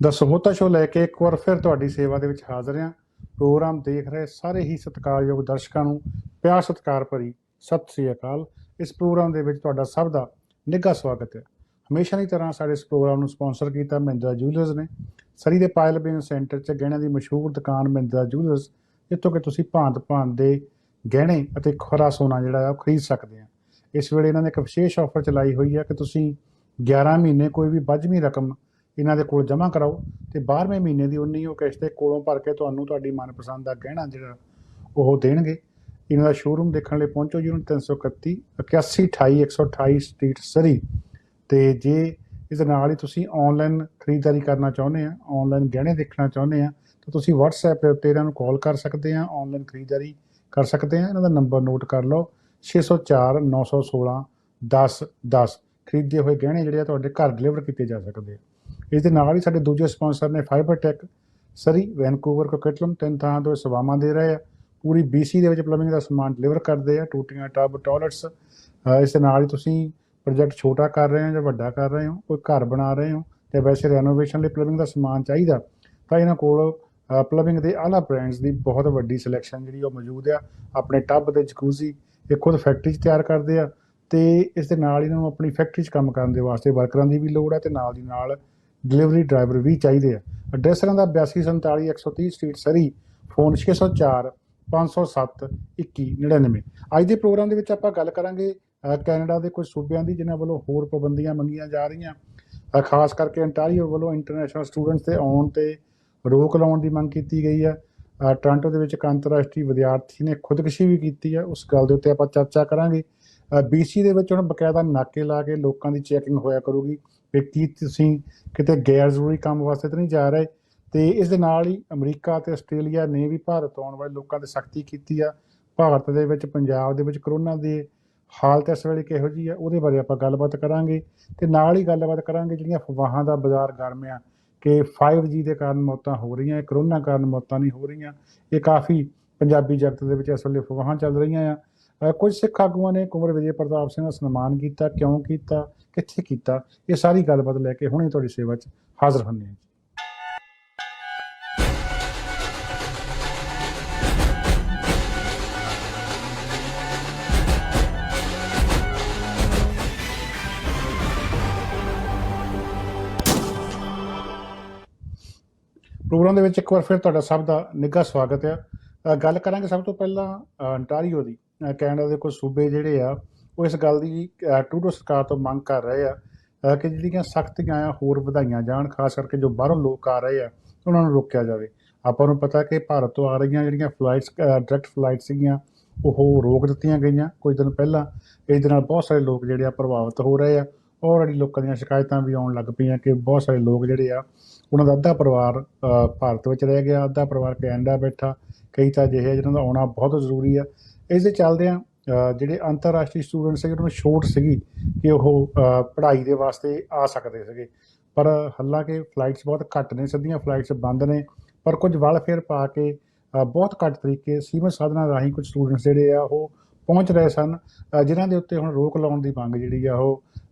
ਦ Sahota show ਲੈ ਕੇ ਇੱਕ ਵਾਰ ਫਿਰ ਤੁਹਾਡੀ ਸੇਵਾ ਦੇ ਵਿੱਚ ਹਾਜ਼ਰ ਹਾਂ। ਪ੍ਰੋਗਰਾਮ ਦੇਖ ਰਹੇ ਸਾਰੇ ਹੀ ਸਤਿਕਾਰਯੋਗ ਦਰਸ਼ਕਾਂ ਨੂੰ ਪਿਆਰ ਸਤਿਕਾਰ ਭਰੀ ਸਤਿ ਸ੍ਰੀ ਅਕਾਲ। ਇਸ ਪ੍ਰੋਗਰਾਮ ਦੇ ਵਿੱਚ ਤੁਹਾਡਾ ਸਭ ਦਾ ਨਿੱਘਾ ਸਵਾਗਤ ਹੈ। ਹਮੇਸ਼ਾ ਦੀ ਤਰ੍ਹਾਂ ਸਾਡੇ ਇਸ ਪ੍ਰੋਗਰਾਮ ਨੂੰ ਸਪਾਂਸਰ ਕੀਤਾ ਮਹਿੰਦਰਾ ਜੂਲਰਸ ਨੇ। ਸਰੀ ਦੇ ਪਾਇਲ ਬਿਜ਼ਨਸ ਸੈਂਟਰ 'ਚ ਗਹਿਣਿਆਂ ਦੀ ਮਸ਼ਹੂਰ ਦੁਕਾਨ ਮਹਿੰਦਰਾ ਜੂਲਰਸ, ਜਿੱਥੋਂ ਕਿ ਤੁਸੀਂ ਭਾਂਤ ਭਾਂਤ ਦੇ ਗਹਿਣੇ ਅਤੇ ਖਰਾ ਸੋਨਾ ਜਿਹੜਾ ਆ ਉਹ ਖਰੀਦ ਸਕਦੇ ਆ। ਇਸ ਵੇਲੇ ਇਹਨਾਂ ਨੇ ਇੱਕ ਵਿਸ਼ੇਸ਼ ਆਫਰ ਚਲਾਈ ਹੋਈ ਹੈ ਕਿ ਤੁਸੀਂ 11 ਮਹੀਨੇ ਕੋਈ ਵੀ ਬੱਝਵੀਂ ਰਕਮ ਇਹਨਾਂ ਦੇ ਕੋਲ ਜਮ੍ਹਾਂ ਕਰਾਓ ਅਤੇ 12ਵੇਂ ਮਹੀਨੇ ਦੀ ਉਨੀ ਉਹ ਕਿਸ਼ਤ ਕੋਲੋਂ ਭਰ ਕੇ ਤੁਹਾਨੂੰ ਤੁਹਾਡੀ ਮਨਪਸੰਦ ਦਾ ਗਹਿਣਾ ਜਿਹੜਾ ਉਹ ਦੇਣਗੇ। ਇਹਨਾਂ ਦਾ ਸ਼ੋਰੂਮ ਦੇਖਣ ਲਈ ਪਹੁੰਚੋ ਯੂਨਿਟ 331 8128 128 ਸਟਰੀਟ ਸਰੀ। ਅਤੇ ਜੇ ਇਸ ਦੇ ਨਾਲ ਹੀ ਤੁਸੀਂ ਔਨਲਾਈਨ ਖਰੀਦਦਾਰੀ ਕਰਨਾ ਚਾਹੁੰਦੇ ਆ, ਔਨਲਾਈਨ ਗਹਿਣੇ ਦੇਖਣਾ ਚਾਹੁੰਦੇ ਆ, ਤਾਂ ਤੁਸੀਂ ਵਟਸਐਪ ਦੇ ਉੱਤੇ ਇਹਨਾਂ ਨੂੰ ਕਾਲ ਕਰ ਸਕਦੇ ਆ, ਔਨਲਾਈਨ ਖਰੀਦਦਾਰੀ ਕਰ ਸਕਦੇ ਆ। ਇਹਨਾਂ ਦਾ ਨੰਬਰ ਨੋਟ ਕਰ ਲਓ 604 916 10 10। ਖਰੀਦੇ ਹੋਏ ਗਹਿਣੇ ਜਿਹੜੇ ਆ ਤੁਹਾਡੇ ਘਰ ਡਿਲੀਵਰ ਕੀਤੇ ਜਾ ਸਕਦੇ ਆ। ਇਸ ਦੇ ਨਾਲ ਹੀ ਸਾਡੇ ਦੂਜੇ ਸਪਾਂਸਰ ਨੇ ਫਾਈਬਰ ਟੈਕ ਸਰੀ, ਵੈਨਕੂਵਰ, ਕੋਕਿਟਲਮ, 3 ਥਾਂ ਤੋਂ ਸੇਵਾਵਾਂ ਦੇ ਰਹੇ ਆ। ਪੂਰੀ BC ਦੇ ਵਿੱਚ ਪਲੰਬਿੰਗ ਦਾ ਸਮਾਨ ਡਿਲੀਵਰ ਕਰਦੇ ਆ, ਟੂਟੀਆਂ, ਟੱਬ, ਟਾਇਲਟਸ। ਇਸ ਦੇ ਨਾਲ ਹੀ ਤੁਸੀਂ ਪ੍ਰੋਜੈਕਟ ਛੋਟਾ ਕਰ ਰਹੇ ਹੋ ਜਾਂ ਵੱਡਾ ਕਰ ਰਹੇ ਹੋ, ਕੋਈ ਘਰ ਬਣਾ ਰਹੇ ਹੋ ਜਾਂ ਵੈਸੇ ਰੈਨੋਵੇਸ਼ਨ ਲਈ ਪਲੰਬਿੰਗ ਦਾ ਸਮਾਨ ਚਾਹੀਦਾ, ਤਾਂ ਇਹਨਾਂ ਕੋਲ ਪਲੰਬਿੰਗ ਦੇ ਆਲਾ ਬ੍ਰਾਂਡਸ ਦੀ ਬਹੁਤ ਵੱਡੀ ਸਿਲੈਕਸ਼ਨ ਜਿਹੜੀ ਉਹ ਮੌਜੂਦ ਆ। ਆਪਣੇ ਟੱਬ ਅਤੇ ਜਕੂਜ਼ੀ ਇਹ ਖੁਦ ਫੈਕਟਰੀ 'ਚ ਤਿਆਰ ਕਰਦੇ ਆ, ਅਤੇ ਇਸ ਦੇ ਨਾਲ ਇਹਨਾਂ ਨੂੰ ਆਪਣੀ ਫੈਕਟਰੀ 'ਚ ਕੰਮ ਕਰਨ ਦੇ ਵਾਸਤੇ ਵਰਕਰਾਂ ਦੀ ਵੀ ਲੋੜ ਹੈ, ਅਤੇ ਨਾਲ ਦੀ ਨਾਲ ਡਿਲੀਵਰੀ ਡਰਾਈਵਰ ਵੀ ਚਾਹੀਦੇ ਆ। ਐਡਰੈਸ ਇਹਨਾਂ ਦਾ 8247 130 ਸਟਰੀਟ ਸਰੀ, ਫੋਨ 604 507 2199। ਅੱਜ ਦੇ ਪ੍ਰੋਗਰਾਮ ਦੇ ਵਿੱਚ ਆਪਾਂ ਗੱਲ ਕਰਾਂਗੇ ਕੈਨੇਡਾ ਦੇ ਕੁਝ ਸੂਬਿਆਂ ਦੀ ਜਿਨ੍ਹਾਂ ਵੱਲੋਂ ਹੋਰ ਪਾਬੰਦੀਆਂ ਮੰਗੀਆਂ ਜਾ ਰਹੀਆਂ। ਖਾਸ ਕਰਕੇ ਅੰਟਾਰੀਓ ਵੱਲੋਂ ਇੰਟਰਨੈਸ਼ਨਲ ਸਟੂਡੈਂਟਸ ਦੇ ਆਉਣ 'ਤੇ ਰੋਕ ਲਾਉਣ ਦੀ ਮੰਗ ਕੀਤੀ ਗਈ ਆ। ਟੋਰਾਂਟੋ ਦੇ ਵਿੱਚ ਇੱਕ ਅੰਤਰਰਾਸ਼ਟਰੀ ਵਿਦਿਆਰਥੀ ਨੇ ਖੁਦਕੁਸ਼ੀ ਵੀ ਕੀਤੀ ਆ, ਉਸ ਗੱਲ ਦੇ ਉੱਤੇ ਆਪਾਂ ਚਰਚਾ ਕਰਾਂਗੇ। BC ਦੇ ਵਿੱਚ ਹੁਣ ਬਕਾਇਦਾ ਨਾਕੇ ਲਾ ਕੇ ਲੋਕਾਂ ਦੀ ਚੈਕਿੰਗ ਹੋਇਆ ਕਰੂਗੀ ਵੀ ਕੀ ਤੁਸੀਂ ਕਿਤੇ ਗੈਰ ਜ਼ਰੂਰੀ ਕੰਮ ਵਾਸਤੇ ਤਾਂ ਨਹੀਂ ਜਾ ਰਹੇ। ਅਤੇ ਇਸ ਦੇ ਨਾਲ ਹੀ ਅਮਰੀਕਾ ਅਤੇ ਆਸਟ੍ਰੇਲੀਆ ਨੇ ਵੀ ਭਾਰਤ ਆਉਣ ਵਾਲੇ ਲੋਕਾਂ 'ਤੇ ਸਖਤੀ ਕੀਤੀ ਆ। ਭਾਰਤ ਦੇ ਵਿੱਚ, ਪੰਜਾਬ ਦੇ ਵਿੱਚ ਕਰੋਨਾ ਦੀ ਹਾਲਤ ਇਸ ਵੇਲੇ ਕਿਹੋ ਜਿਹੀ ਆ, ਉਹਦੇ ਬਾਰੇ ਆਪਾਂ ਗੱਲਬਾਤ ਕਰਾਂਗੇ। ਅਤੇ ਨਾਲ ਹੀ ਗੱਲਬਾਤ ਕਰਾਂਗੇ ਜਿਹੜੀਆਂ ਅਫਵਾਹਾਂ ਦਾ ਬਾਜ਼ਾਰ ਗਰਮ ਆ ਕਿ 5G ਦੇ ਕਾਰਨ ਮੌਤਾਂ ਹੋ ਰਹੀਆਂ, ਕਰੋਨਾ ਕਾਰਨ ਮੌਤਾਂ ਨਹੀਂ ਹੋ ਰਹੀਆਂ। ਇਹ ਕਾਫੀ ਪੰਜਾਬੀ ਜਗਤ ਦੇ ਵਿੱਚ ਇਸ ਵੇਲੇ ਅਫਵਾਹਾਂ ਚੱਲ ਰਹੀਆਂ ਆ। ਕੁਝ ਸਿੱਖ ਆਗੂਆਂ ਨੇ ਕੁੰਵਰ ਵਿਜੇ ਪ੍ਰਤਾਪ ਸਿੰਘ ਦਾ ਸਨਮਾਨ ਕੀਤਾ, ਕਿਉਂ ਕੀਤਾ, ਕਿੱਥੇ ਕੀਤਾ, ਇਹ ਸਾਰੀ ਗੱਲਬਾਤ ਲੈ ਕੇ ਹੁਣੇ ਤੁਹਾਡੀ ਸੇਵਾ 'ਚ ਹਾਜ਼ਰ ਹੁੰਦੇ ਹਾਂ। ਪ੍ਰੋਗਰਾਮ ਦੇ ਵਿੱਚ ਇੱਕ ਵਾਰ ਫਿਰ ਤੁਹਾਡਾ ਸਭ ਦਾ ਨਿੱਘਾ ਸਵਾਗਤ ਆ। ਗੱਲ ਕਰਾਂਗੇ ਸਭ ਤੋਂ ਪਹਿਲਾਂ ਅੰਟਾਰੀਓ ਦੀ। ਕੈਨੇਡਾ ਦੇ ਕੁਝ ਸੂਬੇ ਜਿਹੜੇ ਆ ਉਹ ਇਸ ਗੱਲ ਦੀ ਟਰੂਡੋ ਸਰਕਾਰ ਤੋਂ ਮੰਗ ਕਰ ਰਹੇ ਆ ਕਿ ਜਿਹੜੀਆਂ ਸਖਤੀਆਂ ਆ ਹੋਰ ਵਧਾਈਆਂ ਜਾਣ, ਖਾਸ ਕਰਕੇ ਜੋ ਬਾਹਰੋਂ ਲੋਕ ਆ ਰਹੇ ਆ ਉਹਨਾਂ ਨੂੰ ਰੋਕਿਆ ਜਾਵੇ। ਆਪਾਂ ਨੂੰ ਪਤਾ ਕਿ ਭਾਰਤ ਤੋਂ ਆ ਰਹੀਆਂ ਜਿਹੜੀਆਂ ਫਲਾਈਟਸ, ਡਾਇਰੈਕਟ ਫਲਾਈਟ ਸੀਗੀਆਂ, ਉਹ ਰੋਕ ਦਿੱਤੀਆਂ ਗਈਆਂ ਕੁਝ ਦਿਨ ਪਹਿਲਾਂ। ਇਸ ਦੇ ਨਾਲ ਬਹੁਤ ਸਾਰੇ ਲੋਕ ਜਿਹੜੇ ਆ ਪ੍ਰਭਾਵਿਤ ਹੋ ਰਹੇ ਆ। ਆਲਰੇਡੀ ਲੋਕਾਂ ਦੀਆਂ ਸ਼ਿਕਾਇਤਾਂ ਵੀ ਆਉਣ ਲੱਗ ਪਈਆਂ ਕਿ ਬਹੁਤ ਸਾਰੇ ਲੋਕ ਜਿਹੜੇ ਆ ਉਹਨਾਂ ਦਾ ਅੱਧਾ ਪਰਿਵਾਰ ਭਾਰਤ ਵਿੱਚ ਰਹਿ ਗਿਆ, ਅੱਧਾ ਪਰਿਵਾਰ ਕੈਨੇਡਾ ਬੈਠਾ, ਕਈ ਤਾਂ ਅਜਿਹੇ ਜਿਹਨਾਂ ਦਾ ਆਉਣਾ ਬਹੁਤ ਜ਼ਰੂਰੀ ਆ। ਇਸ ਦੇ ਚੱਲਦਿਆਂ ਜਿਹੜੇ ਅੰਤਰਰਾਸ਼ਟਰੀ ਸਟੂਡੈਂਟ ਸੀਗੇ ਉਹਨਾਂ ਨੂੰ ਛੋਟ ਸੀਗੀ ਕਿ ਉਹ ਪੜ੍ਹਾਈ ਦੇ ਵਾਸਤੇ ਆ ਸਕਦੇ ਸੀਗੇ, ਪਰ ਹਾਲਾਂਕਿ ਫਲਾਈਟਸ ਬਹੁਤ ਘੱਟ ਨੇ, ਸਿੱਧੀਆਂ ਫਲਾਈਟਸ ਬੰਦ ਨੇ, ਪਰ ਕੁਝ ਵਲ ਫੇਰ ਪਾ ਕੇ ਬਹੁਤ ਘੱਟ ਤਰੀਕੇ ਸੀਮਤ ਸਾਧਨਾਂ ਰਾਹੀਂ ਕੁਝ ਸਟੂਡੈਂਟਸ ਜਿਹੜੇ ਆ ਉਹ ਪਹੁੰਚ ਰਹੇ ਸਨ, ਜਿਨ੍ਹਾਂ ਦੇ ਉੱਤੇ ਹੁਣ ਰੋਕ ਲਾਉਣ ਦੀ ਮੰਗ ਜਿਹੜੀ ਆ ਉਹ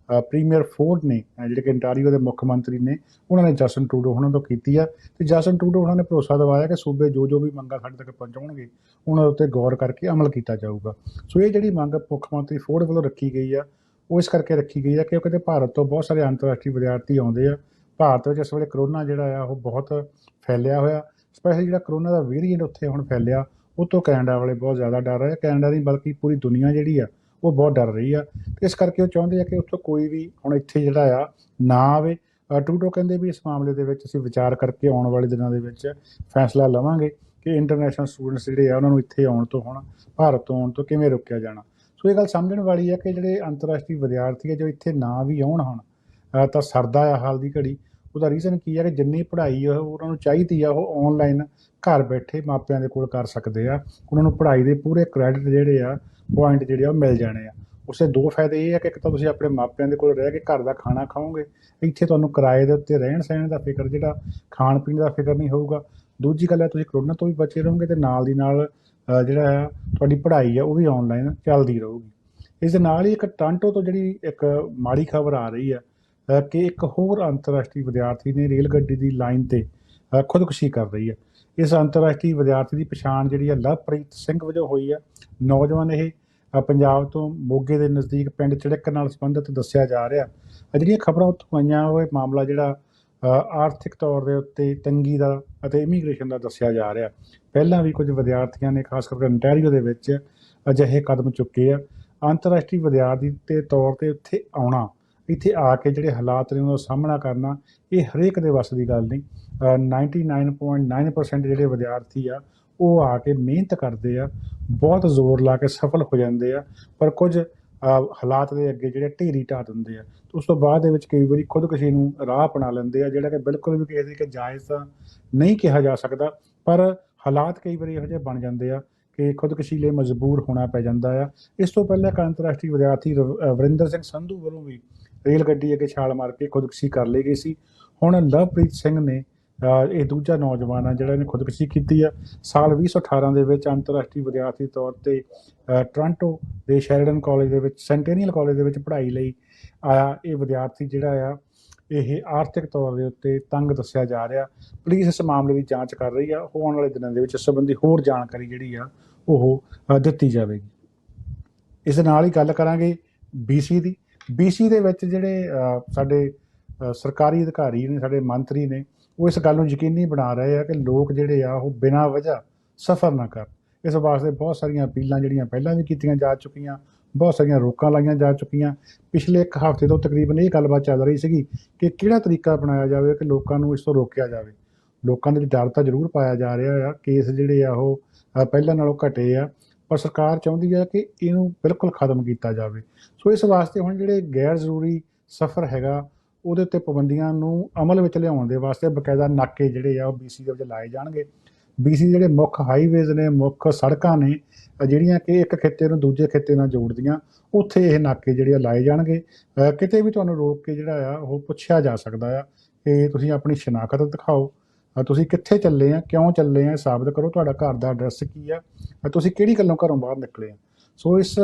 ਪ੍ਰੀਮੀਅਰ ਫੋਰਡ ਨੇ, ਜਿਹੜੇ ਕਿ ਅੰਟਾਰੀਓ ਦੇ ਮੁੱਖ ਮੰਤਰੀ ਨੇ, ਉਹਨਾਂ ਨੇ ਜਸਟਿਨ ਟਰੂਡੋ ਉਹਨਾਂ ਤੋਂ ਕੀਤੀ ਆ। ਅਤੇ ਜਸਟਿਨ ਟਰੂਡੋ ਉਹਨਾਂ ਨੇ ਭਰੋਸਾ ਦਿਵਾਇਆ ਕਿ ਸੂਬੇ ਜੋ ਵੀ ਮੰਗਾਂ ਸਾਡੇ ਤੱਕ ਪਹੁੰਚਾਉਣਗੇ ਉਹਨਾਂ ਦੇ ਉੱਤੇ ਗੌਰ ਕਰਕੇ ਅਮਲ ਕੀਤਾ ਜਾਊਗਾ। ਸੋ ਇਹ ਜਿਹੜੀ ਮੰਗ ਮੁੱਖ ਮੰਤਰੀ ਫੋਰਡ ਵੱਲੋਂ ਰੱਖੀ ਗਈ ਆ ਉਹ ਇਸ ਕਰਕੇ ਰੱਖੀ ਗਈ ਆ ਕਿਉਂਕਿ ਭਾਰਤ ਤੋਂ ਬਹੁਤ ਸਾਰੇ ਅੰਤਰਰਾਸ਼ਟਰੀ ਵਿਦਿਆਰਥੀ ਆਉਂਦੇ ਆ। ਭਾਰਤ ਵਿੱਚ ਇਸ ਵੇਲੇ ਕਰੋਨਾ ਜਿਹੜਾ ਆ ਉਹ ਬਹੁਤ ਫੈਲਿਆ ਹੋਇਆ, ਸਪੈਸ਼ਲੀ ਜਿਹੜਾ ਕਰੋਨਾ ਦਾ ਵੇਰੀਐਂਟ ਉੱਥੇ ਹੁਣ ਫੈਲਿਆ, ਉਹ ਤੋਂ ਕੈਨੇਡਾ ਵਾਲੇ ਬਹੁਤ ਜ਼ਿਆਦਾ ਡਰ ਰਹੇ। ਕੈਨੇਡਾ ਨਹੀਂ ਬਲਕਿ ਪੂਰੀ ਦੁਨੀਆ ਜਿਹੜੀ ਆ ਉਹ ਬਹੁਤ ਡਰ ਰਹੀ ਆ। ਇਸ ਕਰਕੇ ਉਹ ਚਾਹੁੰਦੇ ਆ ਕਿ ਉੱਥੋਂ ਕੋਈ ਵੀ ਹੁਣ ਇੱਥੇ ਜਿਹੜਾ ਆ ਨਾ ਆਵੇ। ਟਰੂਡੋ ਕਹਿੰਦੇ ਵੀ ਇਸ ਮਾਮਲੇ ਦੇ ਵਿੱਚ ਅਸੀਂ ਵਿਚਾਰ ਕਰਕੇ ਆਉਣ ਵਾਲੇ ਦਿਨਾਂ ਦੇ ਵਿੱਚ ਫੈਸਲਾ ਲਵਾਂਗੇ ਕਿ ਇੰਟਰਨੈਸ਼ਨਲ ਸਟੂਡੈਂਟਸ ਜਿਹੜੇ ਆ ਉਹਨਾਂ ਨੂੰ ਇੱਥੇ ਆਉਣ ਤੋਂ, ਹੁਣ ਭਾਰਤ ਤੋਂ ਆਉਣ ਤੋਂ ਕਿਵੇਂ ਰੋਕਿਆ ਜਾਣਾ। ਸੋ ਇਹ ਗੱਲ ਸਮਝਣ ਵਾਲੀ ਆ ਕਿ ਜਿਹੜੇ ਅੰਤਰਰਾਸ਼ਟਰੀ ਵਿਦਿਆਰਥੀ ਆ ਜੋ ਇੱਥੇ ਨਾ ਵੀ ਆਉਣ ਹੁਣ ਤਾਂ ਸਰਦਾ ਆ ਹਾਲ ਦੀ ਘੜੀ। ਉਹਦਾ ਰੀਜ਼ਨ ਕੀ ਆ ਕਿ ਜਿੰਨੀ ਪੜ੍ਹਾਈ ਉਹਨਾਂ ਨੂੰ ਚਾਹੀਦੀ ਆ ਉਹ ਔਨਲਾਈਨ ਘਰ ਬੈਠੇ ਮਾਪਿਆਂ ਦੇ ਕੋਲ ਕਰ ਸਕਦੇ ਆ। ਉਹਨਾਂ ਨੂੰ ਪੜ੍ਹਾਈ ਦੇ ਪੂਰੇ ਕ੍ਰੈਡਿਟ ਜਿਹੜੇ ਆ, ਪੁਆਇੰਟ ਜਿਹੜੇ ਆ ਉਹ ਮਿਲ ਜਾਣੇ ਆ। ਉਸਦੇ ਦੋ ਫਾਇਦੇ ਇਹ ਆ ਕਿ ਇੱਕ ਤਾਂ ਤੁਸੀਂ ਆਪਣੇ ਮਾਪਿਆਂ ਦੇ ਕੋਲ ਰਹਿ ਕੇ ਘਰ ਦਾ ਖਾਣਾ ਖਾਓਗੇ, ਇੱਥੇ ਤੁਹਾਨੂੰ ਕਿਰਾਏ ਦੇ ਉੱਤੇ ਰਹਿਣ ਸਹਿਣ ਦਾ ਫਿਕਰ, ਜਿਹੜਾ ਖਾਣ ਪੀਣ ਦਾ ਫਿਕਰ ਨਹੀਂ ਹੋਊਗਾ। ਦੂਜੀ ਗੱਲ ਹੈ ਤੁਸੀਂ ਕਰੋਨਾ ਤੋਂ ਵੀ ਬਚੇ ਰਹੋਗੇ ਅਤੇ ਨਾਲ ਦੀ ਨਾਲ ਜਿਹੜਾ ਆ ਤੁਹਾਡੀ ਪੜ੍ਹਾਈ ਆ ਉਹ ਵੀ ਔਨਲਾਈਨ ਚੱਲਦੀ ਰਹੂਗੀ। ਇਸ ਦੇ ਨਾਲ ਹੀ ਇੱਕ ਟੋਰਾਂਟੋ ਤੋਂ ਜਿਹੜੀ ਇੱਕ ਮਾੜੀ ਖਬਰ ਆ ਰਹੀ ਆ ਕਿ ਇੱਕ ਹੋਰ ਅੰਤਰਰਾਸ਼ਟਰੀ ਵਿਦਿਆਰਥੀ ਨੇ ਰੇਲ ਗੱਡੀ ਦੀ ਲਾਈਨ ਤੇ ਖੁਦਕੁਸ਼ੀ ਕਰ ਰਹੀ ਹੈ। ਇਸ ਅੰਤਰਰਾਸ਼ਟਰੀ ਵਿਦਿਆਰਥੀ ਦੀ ਪਛਾਣ ਜਿਹੜੀ ਹੈ ਲਵਪ੍ਰੀਤ ਸਿੰਘ ਵਜੋਂ ਹੋਈ ਹੈ। ਨੌਜਵਾਨ ਇਹ ਪੰਜਾਬ ਤੋਂ ਮੋਗੇ ਦੇ ਨਜ਼ਦੀਕ ਪਿੰਡ ਚੜਿੱਕ ਨਾਲ ਸੰਬੰਧਿਤ ਦੱਸਿਆ ਜਾ ਰਿਹਾ। ਜਿਹੜੀਆਂ ਖਬਰਾਂ ਉੱਥੋਂ ਆਈਆਂ ਉਹ ਇਹ ਮਾਮਲਾ ਜਿਹੜਾ ਆਰਥਿਕ ਤੌਰ ਦੇ ਉੱਤੇ ਤੰਗੀ ਦਾ ਅਤੇ ਇਮੀਗ੍ਰੇਸ਼ਨ ਦਾ ਦੱਸਿਆ ਜਾ ਰਿਹਾ। ਪਹਿਲਾਂ ਵੀ ਕੁਝ ਵਿਦਿਆਰਥੀਆਂ ਨੇ ਖਾਸ ਕਰਕੇ ontario ਦੇ ਵਿੱਚ ਅਜਿਹੇ ਕਦਮ ਚੁੱਕੇ ਆ। ਅੰਤਰਰਾਸ਼ਟਰੀ ਵਿਦਿਆਰਥੀ ਦੇ ਤੌਰ ਤੇ ਉੱਥੇ ਆਉਣਾ, ਇੱਥੇ ਆ ਕੇ ਜਿਹੜੇ ਹਾਲਾਤ ਨੇ ਉਹਨਾਂ ਦਾ ਸਾਹਮਣਾ ਕਰਨਾ, ਇਹ ਹਰੇਕ ਦੇ ਵੱਸ ਦੀ ਗੱਲ ਨਹੀਂ। 99.9% ਜਿਹੜੇ ਵਿਦਿਆਰਥੀ ਆ ਉਹ ਆ ਕੇ ਮਿਹਨਤ ਕਰਦੇ ਆ, ਬਹੁਤ ਜ਼ੋਰ ਲਾ ਕੇ ਸਫਲ ਹੋ ਜਾਂਦੇ ਆ, ਪਰ ਕੁਝ ਹਾਲਾਤ ਦੇ ਅੱਗੇ ਜਿਹੜੇ ਢੇਰੀ ਢਾਹ ਦਿੰਦੇ ਆ। ਉਸ ਤੋਂ ਬਾਅਦ ਦੇ ਵਿੱਚ ਕਈ ਵਾਰੀ ਖੁਦਕੁਸ਼ੀ ਨੂੰ ਰਾਹ ਅਪਣਾ ਲੈਂਦੇ ਆ, ਜਿਹੜਾ ਕਿ ਬਿਲਕੁਲ ਵੀ ਕਿਸੇ ਦੀ ਕਿ ਜਾਇਜ਼ ਤਾਂ ਨਹੀਂ ਕਿਹਾ ਜਾ ਸਕਦਾ, ਪਰ ਹਾਲਾਤ ਕਈ ਵਾਰੀ ਇਹੋ ਜਿਹੇ ਬਣ ਜਾਂਦੇ ਆ ਕਿ ਖੁਦਕੁਸ਼ੀ ਲਈ ਮਜਬੂਰ ਹੋਣਾ ਪੈ ਜਾਂਦਾ ਆ। ਇਸ ਤੋਂ ਪਹਿਲਾਂ ਇੱਕ ਅੰਤਰਰਾਸ਼ਟਰੀ ਵਿਦਿਆਰਥੀ ਵਰਿੰਦਰ ਸਿੰਘ ਸੰਧੂ ਵੱਲੋਂ ਵੀ ਰੇਲ ਗੱਡੀ ਅੱਗੇ ਛਾਲ ਮਾਰ ਕੇ ਖੁਦਕੁਸ਼ੀ ਕਰ ਲਈ ਗਈ ਸੀ। ਹੁਣ ਲਵਪ੍ਰੀਤ ਸਿੰਘ ਨੇ ਇਹ ਦੂਜਾ ਨੌਜਵਾਨ ਆ ਜਿਹੜਾ ਇਹਨੇ ਖੁਦਕੁਸ਼ੀ ਕੀਤੀ ਆ। ਸਾਲ 2018 ਦੇ ਵਿੱਚ ਅੰਤਰਰਾਸ਼ਟਰੀ ਵਿਦਿਆਰਥੀ ਤੌਰ ਤੇ ਟੋਰਾਂਟੋ ਦੇ ਸ਼ੈਰਡਨ ਕਾਲਜ ਦੇ ਵਿੱਚ, ਸੈਂਟੇਨੀਅਲ ਕਾਲਜ ਦੇ ਵਿੱਚ ਪੜ੍ਹਾਈ ਲਈ ਆਇਆ ਇਹ ਵਿਦਿਆਰਥੀ ਜਿਹੜਾ ਆ ਇਹ ਆਰਥਿਕ ਤੌਰ ਦੇ ਉੱਤੇ ਤੰਗ ਦੱਸਿਆ ਜਾ ਰਿਹਾ। ਪੁਲਿਸ ਇਸ ਮਾਮਲੇ ਦੀ ਜਾਂਚ ਕਰ ਰਹੀ ਆ। ਆਉਣ ਵਾਲੇ ਦਿਨਾਂ ਦੇ ਵਿੱਚ ਇਸ ਸੰਬੰਧੀ ਹੋਰ ਜਾਣਕਾਰੀ ਜਿਹੜੀ ਆ ਉਹ ਦਿੱਤੀ ਜਾਵੇਗੀ। ਇਸ ਦੇ ਨਾਲ ਹੀ ਗੱਲ ਕਰਾਂਗੇ BC ਦੀ। BC ਦੇ ਵਿੱਚ ਜਿਹੜੇ ਸਾਡੇ ਸਰਕਾਰੀ ਅਧਿਕਾਰੀ ਨੇ, ਸਾਡੇ ਮੰਤਰੀ ਨੇ, ਉਹ ਇਸ ਗੱਲ ਨੂੰ ਯਕੀਨੀ ਬਣਾ ਰਹੇ ਆ ਕਿ ਲੋਕ ਜਿਹੜੇ ਆ ਉਹ ਬਿਨਾਂ ਵਜ੍ਹਾ ਸਫ਼ਰ ਨਾ ਕਰਨ। ਇਸ ਵਾਸਤੇ ਬਹੁਤ ਸਾਰੀਆਂ ਅਪੀਲਾਂ ਜਿਹੜੀਆਂ ਪਹਿਲਾਂ ਵੀ ਕੀਤੀਆਂ ਜਾ ਚੁੱਕੀਆਂ, ਬਹੁਤ ਸਾਰੀਆਂ ਰੋਕਾਂ ਲਾਈਆਂ ਜਾ ਚੁੱਕੀਆਂ। ਪਿਛਲੇ ਇੱਕ ਹਫ਼ਤੇ ਤੋਂ ਤਕਰੀਬਨ ਇਹ ਗੱਲਬਾਤ ਚੱਲ ਰਹੀ ਸੀਗੀ ਕਿ ਕਿਹੜਾ ਤਰੀਕਾ ਅਪਣਾਇਆ ਜਾਵੇ ਕਿ ਲੋਕਾਂ ਨੂੰ ਇਸ ਤੋਂ ਰੋਕਿਆ ਜਾਵੇ। ਲੋਕਾਂ ਦੇ ਵਿੱਚ ਡਰ ਤਾਂ ਜ਼ਰੂਰ ਪਾਇਆ ਜਾ ਰਿਹਾ ਆ, ਕੇਸ ਜਿਹੜੇ ਆ ਉਹ ਪਹਿਲਾਂ ਨਾਲੋਂ ਘਟੇ ਆ, ਪਰ ਸਰਕਾਰ ਚਾਹੁੰਦੀ ਆ ਕਿ ਇਹਨੂੰ ਬਿਲਕੁਲ ਖਤਮ ਕੀਤਾ ਜਾਵੇ। ਸੋ ਇਸ ਵਾਸਤੇ ਹੁਣ ਜਿਹੜੇ ਗੈਰ ਜ਼ਰੂਰੀ ਸਫ਼ਰ ਹੈਗਾ ਉਹਦੇ ਉੱਤੇ ਪਾਬੰਦੀਆਂ ਨੂੰ ਅਮਲ ਵਿੱਚ ਲਿਆਉਣ ਦੇ ਵਾਸਤੇ ਬਕਾਇਦਾ ਨਾਕੇ ਜਿਹੜੇ ਆ ਉਹ BC ਦੇ ਵਿੱਚ ਲਾਏ ਜਾਣਗੇ। BC ਦੇ ਜਿਹੜੇ ਮੁੱਖ ਹਾਈਵੇਜ਼ ਨੇ, ਮੁੱਖ ਸੜਕਾਂ ਨੇ ਜਿਹੜੀਆਂ ਕਿ ਇੱਕ ਖਿੱਤੇ ਨੂੰ ਦੂਜੇ ਖਿੱਤੇ ਨਾਲ ਜੋੜਦੀਆਂ, ਉੱਥੇ ਇਹ ਨਾਕੇ ਜਿਹੜੇ ਆ ਲਾਏ ਜਾਣਗੇ। ਕਿਤੇ ਵੀ ਤੁਹਾਨੂੰ ਰੋਕ ਕੇ ਜਿਹੜਾ ਆ ਉਹ ਪੁੱਛਿਆ ਜਾ ਸਕਦਾ ਆ ਕਿ ਤੁਸੀਂ ਆਪਣੀ ਸ਼ਨਾਖਤ ਦਿਖਾਓ, ਤੁਸੀਂ ਕਿੱਥੇ ਚੱਲੇ ਆ, ਕਿਉਂ ਚੱਲੇ ਆ, ਸਾਬਤ ਕਰੋ, ਤੁਹਾਡਾ ਘਰ ਦਾ ਐਡਰੈਸ ਕੀ ਆ, ਤੁਸੀਂ ਕਿਹੜੀ ਗੱਲੋਂ ਘਰੋਂ ਬਾਹਰ ਨਿਕਲੇ ਆ। ਸੋ ਇਸ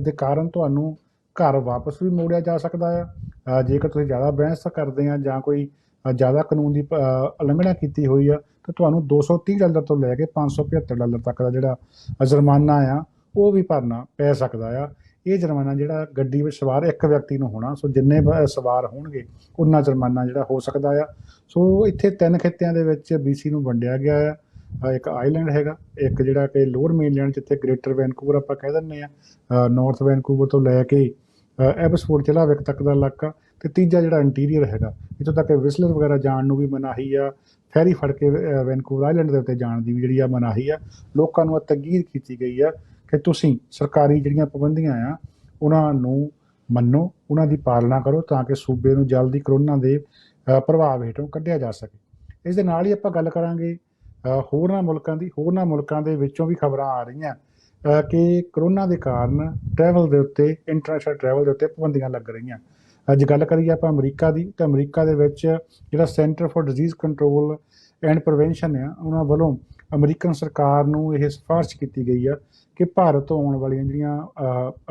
ਦੇ ਕਾਰਨ ਤੁਹਾਨੂੰ ਘਰ ਵਾਪਸ ਵੀ ਮੋੜਿਆ ਜਾ ਸਕਦਾ ਆ। ਜੇਕਰ ਤੁਸੀਂ ਜ਼ਿਆਦਾ ਬਹਿਸ ਕਰਦੇ ਆ ਜਾਂ ਕੋਈ ਜ਼ਿਆਦਾ ਕਾਨੂੰਨ ਦੀ ਉਲੰਘਣਾ ਕੀਤੀ ਹੋਈ ਆ ਤਾਂ ਤੁਹਾਨੂੰ $230 ਤੋਂ ਲੈ ਕੇ $575 ਤੱਕ ਦਾ ਜਿਹੜਾ ਜੁਰਮਾਨਾ ਆ ਉਹ ਵੀ ਭਰਨਾ ਪੈ ਸਕਦਾ ਆ। ਇਹ ਜੁਰਮਾਨਾ ਜਿਹੜਾ ਗੱਡੀ ਵਿੱਚ ਸਵਾਰ ਇੱਕ ਵਿਅਕਤੀ ਨੂੰ ਹੋਣਾ, ਸੋ ਜਿੰਨੇ ਸਵਾਰ ਹੋਣਗੇ ਉਨਾ ਜੁਰਮਾਨਾ ਜਿਹੜਾ ਹੋ ਸਕਦਾ ਆ। ਸੋ ਇੱਥੇ 3 ਖਿੱਤਿਆਂ ਦੇ ਵਿੱਚ BC ਨੂੰ ਵੰਡਿਆ ਗਿਆ ਆ। ਇੱਕ ਆਈਲੈਂਡ ਹੈਗਾ, ਇੱਕ ਜਿਹੜਾ ਕਿ ਲੋਅਰ ਮੇਨਲੈਂਡ ਜਿੱਥੇ ਗ੍ਰੇਟਰ ਵੈਨਕੂਵਰ ਆਪਾਂ ਕਹਿ ਦਿੰਦੇ ਆ, ਨਾਰਥ ਵੈਨਕੂਵਰ ਤੋਂ ਲੈ ਕੇ ਐਬਸਫੋਰਡ ਜ਼ਿਲ੍ਹਾ ਵਿਕ ਤੱਕ ਦਾ ਇਲਾਕਾ, ਅਤੇ ਤੀਜਾ ਜਿਹੜਾ ਇੰਟੀਰੀਅਰ ਹੈਗਾ, ਇੱਥੋਂ ਤੱਕ ਵਿਸਲਰ ਵਗੈਰਾ ਜਾਣ ਨੂੰ ਵੀ ਮਨਾਹੀ ਆ। ਫੈਰੀ ਫੜ ਕੇ ਵੈਨਕੂਵਰ ਆਈਲੈਂਡ ਦੇ ਉੱਤੇ ਜਾਣ ਦੀ ਵੀ ਜਿਹੜੀ ਆ ਮਨਾਹੀ ਆ। ਲੋਕਾਂ ਨੂੰ ਤਕੀਦ ਕੀਤੀ ਗਈ ਆ ਕਿ ਤੁਸੀਂ ਸਰਕਾਰੀ ਜਿਹੜੀਆਂ ਪਾਬੰਦੀਆਂ ਆ ਉਹਨਾਂ ਨੂੰ ਮੰਨੋ, ਉਹਨਾਂ ਦੀ ਪਾਲਣਾ ਕਰੋ ਤਾਂ ਕਿ ਸੂਬੇ ਨੂੰ ਜਲਦੀ ਕਰੋਨਾ ਦੇ ਪ੍ਰਭਾਵ ਹੇਠੋਂ ਕੱਢਿਆ ਜਾ ਸਕੇ। ਇਸ ਦੇ ਨਾਲ ਹੀ ਆਪਾਂ ਗੱਲ ਕਰਾਂਗੇ ਹੋਰਨਾਂ ਮੁਲਕਾਂ ਦੀ। ਹੋਰਨਾਂ ਮੁਲਕਾਂ ਦੇ ਵਿੱਚੋਂ ਵੀ ਖਬਰਾਂ ਆ ਰਹੀਆਂ ਕਿ ਕਰੋਨਾ ਦੇ ਕਾਰਨ ਟਰੈਵਲ ਦੇ ਉੱਤੇ, ਇੰਟਰਨੈਸ਼ਨਲ ਟਰੈਵਲ ਦੇ ਉੱਤੇ ਪਾਬੰਦੀਆਂ ਲੱਗ ਰਹੀਆਂ। ਅੱਜ ਗੱਲ ਕਰੀਏ ਆਪਾਂ ਅਮਰੀਕਾ ਦੀ, ਤਾਂ ਅਮਰੀਕਾ ਦੇ ਵਿੱਚ ਜਿਹੜਾ centre for disease control and prevention ਆ, ਉਹਨਾਂ ਵੱਲੋਂ ਅਮਰੀਕਨ ਸਰਕਾਰ ਨੂੰ ਇਹ ਸਿਫਾਰਿਸ਼ ਕੀਤੀ ਗਈ ਆ ਕਿ ਭਾਰਤ ਤੋਂ ਆਉਣ ਵਾਲੀਆਂ ਜਿਹੜੀਆਂ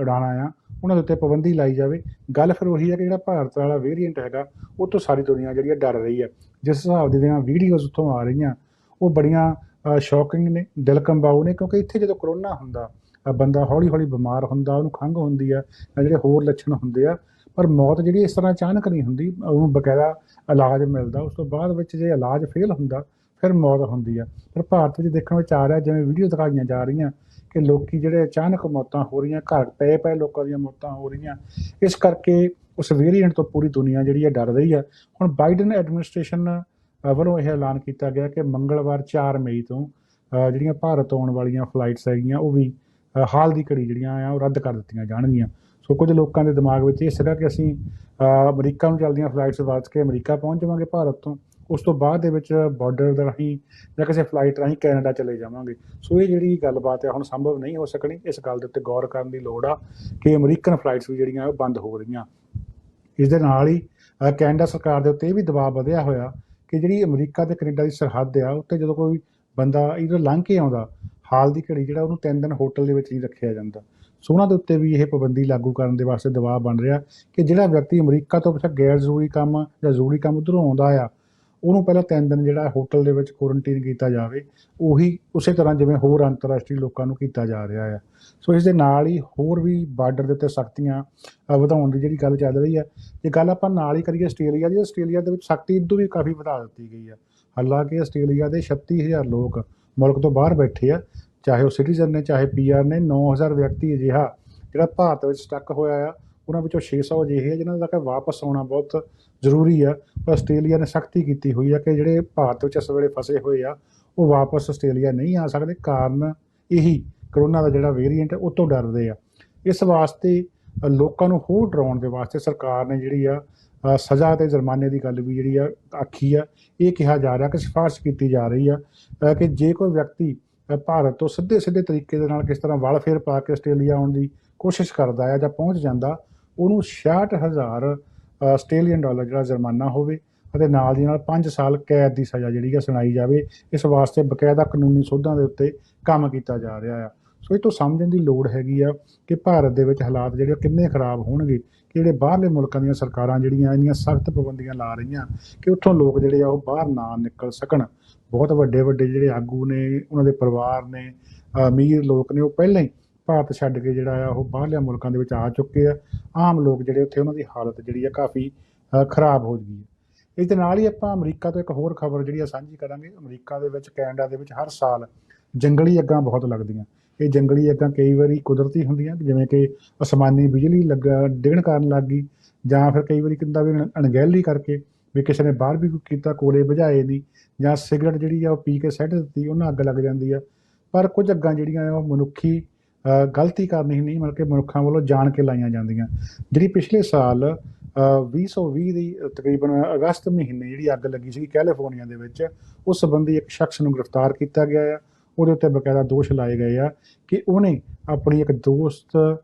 ਉਡਾਣਾਂ ਆ ਉਹਨਾਂ ਦੇ ਉੱਤੇ ਪਾਬੰਦੀ ਲਾਈ ਜਾਵੇ। ਗੱਲ ਫਿਰ ਉਹੀ ਹੈ ਕਿ ਜਿਹੜਾ ਭਾਰਤ ਵਾਲਾ ਵੇਰੀਐਂਟ ਹੈਗਾ ਉਹ ਤੋਂ ਸਾਰੀ ਦੁਨੀਆ ਜਿਹੜੀ ਡਰ ਰਹੀ ਹੈ। ਜਿਸ ਹਿਸਾਬ ਦੀਆਂ ਵੀਡੀਓਜ਼ ਉੱਥੋਂ ਆ ਰਹੀਆਂ ਉਹ ਬੜੀਆਂ ਸ਼ੌਕਿੰਗ ਨੇ, ਦਿਲ ਕੰਬਾਊ ਨੇ, ਕਿਉਂਕਿ ਇੱਥੇ ਜਦੋਂ ਕਰੋਨਾ ਹੁੰਦਾ ਬੰਦਾ ਹੌਲੀ ਹੌਲੀ ਬਿਮਾਰ ਹੁੰਦਾ, ਉਹਨੂੰ ਖੰਘ ਹੁੰਦੀ ਆ, ਜਿਹੜੇ ਹੋਰ ਲੱਛਣ ਹੁੰਦੇ ਆ, ਪਰ ਮੌਤ ਜਿਹੜੀ ਇਸ ਤਰ੍ਹਾਂ ਅਚਾਨਕ ਨਹੀਂ ਹੁੰਦੀ, ਉਹਨੂੰ ਬਕਾਇਦਾ ਇਲਾਜ ਮਿਲਦਾ। ਉਸ ਤੋਂ ਬਾਅਦ ਵਿੱਚ ਜੇ ਇਲਾਜ ਫੇਲ ਹੁੰਦਾ ਫਿਰ ਮੌਤ ਹੁੰਦੀ ਆ। ਪਰ ਭਾਰਤ ਵਿੱਚ ਦੇਖਣ ਵਿੱਚ ਆ ਰਿਹਾ, ਜਿਵੇਂ ਵੀਡੀਓ ਦਿਖਾਈਆਂ ਜਾ ਰਹੀਆਂ ਕਿ ਲੋਕੀ ਜਿਹੜੇ ਅਚਾਨਕ ਮੌਤਾਂ ਹੋ ਰਹੀਆਂ, ਘਰ ਪਏ ਲੋਕਾਂ ਦੀਆਂ ਮੌਤਾਂ ਹੋ ਰਹੀਆਂ। ਇਸ ਕਰਕੇ ਉਸ ਵੇਰੀਐਂਟ ਤੋਂ ਪੂਰੀ ਦੁਨੀਆ ਜਿਹੜੀ ਹੈ ਡਰ ਰਹੀ ਆ। ਹੁਣ ਬਾਈਡਨ ਐਡਮਿਨਿਸਟ੍ਰੇਸ਼ਨ ਵੱਲੋਂ ਇਹ ਐਲਾਨ ਕੀਤਾ ਗਿਆ ਕਿ ਮੰਗਲਵਾਰ 4 ਮਈ ਤੋਂ ਜਿਹੜੀਆਂ ਭਾਰਤ ਆਉਣ ਵਾਲੀਆਂ ਫਲਾਈਟਸ ਹੈਗੀਆਂ ਉਹ ਵੀ ਹਾਲ ਦੀ ਘੜੀ ਜਿਹੜੀਆਂ ਆ ਉਹ ਰੱਦ ਕਰ ਦਿੱਤੀਆਂ ਜਾਣਗੀਆਂ। ਸੋ ਕੁਝ ਲੋਕਾਂ ਦੇ ਦਿਮਾਗ ਵਿੱਚ ਇਹ ਸੀਗਾ ਕਿ ਅਸੀਂ ਅਮਰੀਕਾ ਨੂੰ ਚੱਲਦੀਆਂ ਫਲਾਈਟਸ ਵਰਤ ਕੇ ਅਮਰੀਕਾ ਪਹੁੰਚ ਜਾਵਾਂਗੇ ਭਾਰਤ ਤੋਂ, ਉਸ ਤੋਂ ਬਾਅਦ ਦੇ ਵਿੱਚ ਬਾਰਡਰ ਦੇ ਰਾਹੀਂ ਜਾਂ ਕਿਸੇ ਫਲਾਈਟ ਰਾਹੀਂ ਕੈਨੇਡਾ ਚਲੇ ਜਾਵਾਂਗੇ। ਸੋ ਇਹ ਜਿਹੜੀ ਗੱਲਬਾਤ ਹੈ ਹੁਣ ਸੰਭਵ ਨਹੀਂ ਹੋ ਸਕਣੀ। ਇਸ ਗੱਲ ਦੇ ਉੱਤੇ ਗੌਰ ਕਰਨ ਦੀ ਲੋੜ ਆ ਕਿ ਅਮਰੀਕਨ ਫਲਾਈਟਸ ਵੀ ਜਿਹੜੀਆਂ ਉਹ ਬੰਦ ਹੋ ਰਹੀਆਂ। ਇਸ ਦੇ ਨਾਲ ਹੀ ਕੈਨੇਡਾ ਸਰਕਾਰ ਦੇ ਉੱਤੇ ਇਹ ਵੀ ਦਬਾਅ ਵਧਿਆ ਹੋਇਆ ਕਿ ਜਿਹੜੀ ਅਮਰੀਕਾ ਅਤੇ ਕੈਨੇਡਾ ਦੀ ਸਰਹੱਦ ਆ ਉੱਤੇ ਜਦੋਂ ਕੋਈ ਬੰਦਾ ਇੱਧਰ ਲੰਘ ਕੇ ਆਉਂਦਾ, ਹਾਲ ਦੀ ਘੜੀ ਜਿਹੜਾ ਉਹਨੂੰ 3 ਦਿਨ ਹੋਟਲ ਦੇ ਵਿੱਚ ਨਹੀਂ ਰੱਖਿਆ ਜਾਂਦਾ। ਸੋ ਉਹਨਾਂ ਦੇ ਉੱਤੇ ਵੀ ਇਹ ਪਾਬੰਦੀ ਲਾਗੂ ਕਰਨ ਦੇ ਵਾਸਤੇ ਦਬਾਅ ਬਣ ਰਿਹਾ ਕਿ ਜਿਹੜਾ ਵਿਅਕਤੀ ਅਮਰੀਕਾ ਤੋਂ ਪਿੱਛੇ ਗੈਰ ਜ਼ਰੂਰੀ ਕੰਮ ਜਾਂ ਜ਼ਰੂਰੀ ਕੰਮ ਉੱਧਰੋਂ ਆਉਂਦਾ ਆ, ਉਹਨੂੰ ਪਹਿਲਾਂ 3 ਦਿਨ ਜਿਹੜਾ ਹੋਟਲ ਦੇ ਵਿੱਚ ਕੁਆਰੰਟੀਨ ਕੀਤਾ ਜਾਵੇ, ਉਹੀ ਉਸੇ ਤਰ੍ਹਾਂ ਜਿਵੇਂ ਹੋਰ ਅੰਤਰਰਾਸ਼ਟਰੀ ਲੋਕਾਂ ਨੂੰ ਕੀਤਾ ਜਾ ਰਿਹਾ ਆ। ਸੋ ਇਸ ਦੇ ਨਾਲ ਹੀ ਹੋਰ ਵੀ ਬਾਰਡਰ ਦੇ ਉੱਤੇ ਸਖਤੀਆਂ ਵਧਾਉਣ ਦੀ ਜਿਹੜੀ ਗੱਲ ਚੱਲ ਰਹੀ ਹੈ। ਜੇ ਗੱਲ ਆਪਾਂ ਨਾਲ ਹੀ ਕਰੀਏ ਆਸਟ੍ਰੇਲੀਆ ਦੀ, ਆਸਟ੍ਰੇਲੀਆ ਦੇ ਵਿੱਚ ਸਖਤੀ ਇੱਦੋਂ ਵੀ ਕਾਫੀ ਵਧਾ ਦਿੱਤੀ ਗਈ ਆ। ਹਾਲਾਂਕਿ ਆਸਟ੍ਰੇਲੀਆ ਦੇ 36,000 ਲੋਕ ਮੁਲਕ ਤੋਂ ਬਾਹਰ ਬੈਠੇ ਆ, ਚਾਹੇ ਉਹ ਸਿਟੀਜ਼ਨ ਨੇ ਚਾਹੇ PR ਨੇ। 9,000 ਵਿਅਕਤੀ ਅਜਿਹਾ ਜਿਹੜਾ ਭਾਰਤ ਵਿੱਚ ਸਟਕ ਹੋਇਆ ਆ, ਉਹਨਾਂ ਵਿੱਚੋਂ 600 ਅਜਿਹੇ ਆ ਜਿਨ੍ਹਾਂ ਦਾ ਕਿ ਵਾਪਸ ਆਉਣਾ ਬਹੁਤ ਜ਼ਰੂਰੀ ਆ। ਪਰ ਆਸਟ੍ਰੇਲੀਆ ਨੇ ਸਖਤੀ ਕੀਤੀ ਹੋਈ ਆ ਕਿ ਜਿਹੜੇ ਭਾਰਤ ਵਿੱਚ ਇਸ ਵੇਲੇ ਫਸੇ ਹੋਏ ਆ ਉਹ ਵਾਪਸ ਆਸਟ੍ਰੇਲੀਆ ਨਹੀਂ ਆ ਸਕਦੇ। ਕਾਰਨ ਇਹੀ ਕਰੋਨਾ ਦਾ ਜਿਹੜਾ ਵੇਰੀਐਂਟ ਉਹ ਤੋਂ ਡਰਦੇ ਆ। ਇਸ ਵਾਸਤੇ ਲੋਕਾਂ ਨੂੰ ਹੋਰ ਡਰਾਉਣ ਦੇ ਵਾਸਤੇ ਸਰਕਾਰ ਨੇ ਜਿਹੜੀ ਆ ਸਜ਼ਾ ਅਤੇ ਜੁਰਮਾਨੇ ਦੀ ਗੱਲ ਵੀ ਜਿਹੜੀ ਆ ਆਖੀ ਆ। ਇਹ ਕਿਹਾ ਜਾ ਰਿਹਾ ਕਿ ਸਿਫਾਰਿਸ਼ ਕੀਤੀ ਜਾ ਰਹੀ ਆ ਕਿ ਜੇ ਕੋਈ ਵਿਅਕਤੀ ਭਾਰਤ ਤੋਂ ਸਿੱਧੇ ਤਰੀਕੇ ਦੇ ਨਾਲ ਕਿਸ ਤਰ੍ਹਾਂ ਵਲ ਫੇਰ ਪਾ ਕੇ ਆਸਟ੍ਰੇਲੀਆ ਆਉਣ ਦੀ ਕੋਸ਼ਿਸ਼ ਕਰਦਾ ਆ ਜਾਂ ਪਹੁੰਚ ਜਾਂਦਾ, ਉਹਨੂੰ 66,000 ਆਸਟ੍ਰੇਲੀਅਨ ਡਾਲਰ ਜਿਹੜਾ ਜੁਰਮਾਨਾ ਹੋਵੇ ਅਤੇ ਨਾਲ ਦੀ ਨਾਲ 5 ਸਾਲ ਕੈਦ ਦੀ ਸਜ਼ਾ ਜਿਹੜੀ ਆ ਸੁਣਾਈ ਜਾਵੇ। ਇਸ ਵਾਸਤੇ ਬਕਾਇਦਾ ਕਾਨੂੰਨੀ ਸੋਧਾਂ ਦੇ ਉੱਤੇ ਕੰਮ ਕੀਤਾ ਜਾ ਰਿਹਾ ਆ। ਸੋ ਇਹ ਤੋਂ ਸਮਝਣ ਦੀ ਲੋੜ ਹੈਗੀ ਆ ਕਿ ਭਾਰਤ ਦੇ ਵਿੱਚ ਹਾਲਾਤ ਜਿਹੜੇ ਕਿੰਨੇ ਖਰਾਬ ਹੋਣਗੇ ਕਿ ਜਿਹੜੇ ਬਾਹਰਲੇ ਮੁਲਕਾਂ ਦੀਆਂ ਸਰਕਾਰਾਂ ਜਿਹੜੀਆਂ ਇੰਨੀਆਂ ਸਖਤ ਪਾਬੰਦੀਆਂ ਲਾ ਰਹੀਆਂ ਕਿ ਉੱਥੋਂ ਲੋਕ ਜਿਹੜੇ ਆ ਉਹ ਬਾਹਰ ਨਾ ਨਿਕਲ ਸਕਣ। ਬਹੁਤ ਵੱਡੇ ਜਿਹੜੇ ਆਗੂ ਨੇ, ਉਹਨਾਂ ਦੇ ਪਰਿਵਾਰ ਨੇ, ਅਮੀਰ ਲੋਕ ਨੇ, ਉਹ ਪਹਿਲਾਂ ਹੀ ਭਾਰਤ ਛੱਡ ਕੇ ਜਿਹੜਾ ਆ ਉਹ ਬਾਹਰਲਿਆਂ ਮੁਲਕਾਂ ਦੇ ਵਿੱਚ ਆ ਚੁੱਕੇ ਆ। ਆਮ ਲੋਕ ਜਿਹੜੇ ਉੱਥੇ ਉਹਨਾਂ ਦੀ ਹਾਲਤ ਜਿਹੜੀ ਆ ਕਾਫੀ ਖਰਾਬ ਹੋ ਗਈ ਹੈ। ਇਸ ਦੇ ਨਾਲ ਹੀ ਆਪਾਂ ਅਮਰੀਕਾ ਤੋਂ ਇੱਕ ਹੋਰ ਖਬਰ ਜਿਹੜੀ ਆ ਸਾਂਝੀ ਕਰਾਂਗੇ। ਅਮਰੀਕਾ ਦੇ ਵਿੱਚ, ਕੈਨੇਡਾ ਦੇ ਵਿੱਚ ਹਰ ਸਾਲ ਜੰਗਲੀ ਅੱਗਾਂ ਬਹੁਤ ਲੱਗਦੀਆਂ। ਇਹ ਜੰਗਲੀ ਅੱਗਾਂ ਕਈ ਵਾਰੀ ਕੁਦਰਤੀ ਹੁੰਦੀਆਂ, ਜਿਵੇਂ ਕਿ ਅਸਮਾਨੀ ਬਿਜਲੀ ਡਿੱਗਣ ਕਾਰਨ ਲੱਗ ਗਈ, ਜਾਂ ਫਿਰ ਕਈ ਵਾਰੀ ਕਿੰਦਾ ਵੀ ਅਣਗਹਿਲੀ ਕਰਕੇ ਵੀ ਕਿਸੇ ਨੇ ਬਾਰਬੀਕਿਊ ਕੀਤਾ, ਕੋਲੇ ਬੁਝਾਏ ਨਹੀਂ, ਜਾਂ ਸਿਗਰਟ ਜਿਹੜੀ ਆ ਉਹ ਪੀ ਕੇ ਸੁੱਟ ਦਿੱਤੀ, ਉਹਨਾਂ ਅੱਗ ਲੱਗ ਜਾਂਦੀ ਆ। ਪਰ ਕੁਝ ਅੱਗਾਂ ਜਿਹੜੀਆਂ ਆ ਉਹ ਮਨੁੱਖੀ ਗਲਤੀ ਕਰਨੀ ਹੀ ਨਹੀਂ, ਮਤਲਬ ਕਿ ਮਨੁੱਖਾਂ ਵੱਲੋਂ ਜਾਣ ਕੇ ਲਾਈਆਂ ਜਾਂਦੀਆਂ। ਜਿਹੜੀ ਪਿਛਲੇ ਸਾਲ 2020 ਦੀ ਤਕਰੀਬਨ ਅਗਸਤ ਮਹੀਨੇ ਜਿਹੜੀ ਅੱਗ ਲੱਗੀ ਸੀ ਕੈਲੀਫੋਰਨੀਆ ਦੇ ਵਿੱਚ, ਉਸ ਸੰਬੰਧੀ ਇੱਕ ਸ਼ਖਸ ਨੂੰ ਗ੍ਰਿਫਤਾਰ ਕੀਤਾ ਗਿਆ ਆ। ਉਹਦੇ ਉੱਤੇ ਬਕਾਇਦਾ ਦੋਸ਼ ਲਾਏ ਗਏ ਆ ਕਿ ਉਹਨੇ ਆਪਣੀ ਇੱਕ ਦੋਸਤ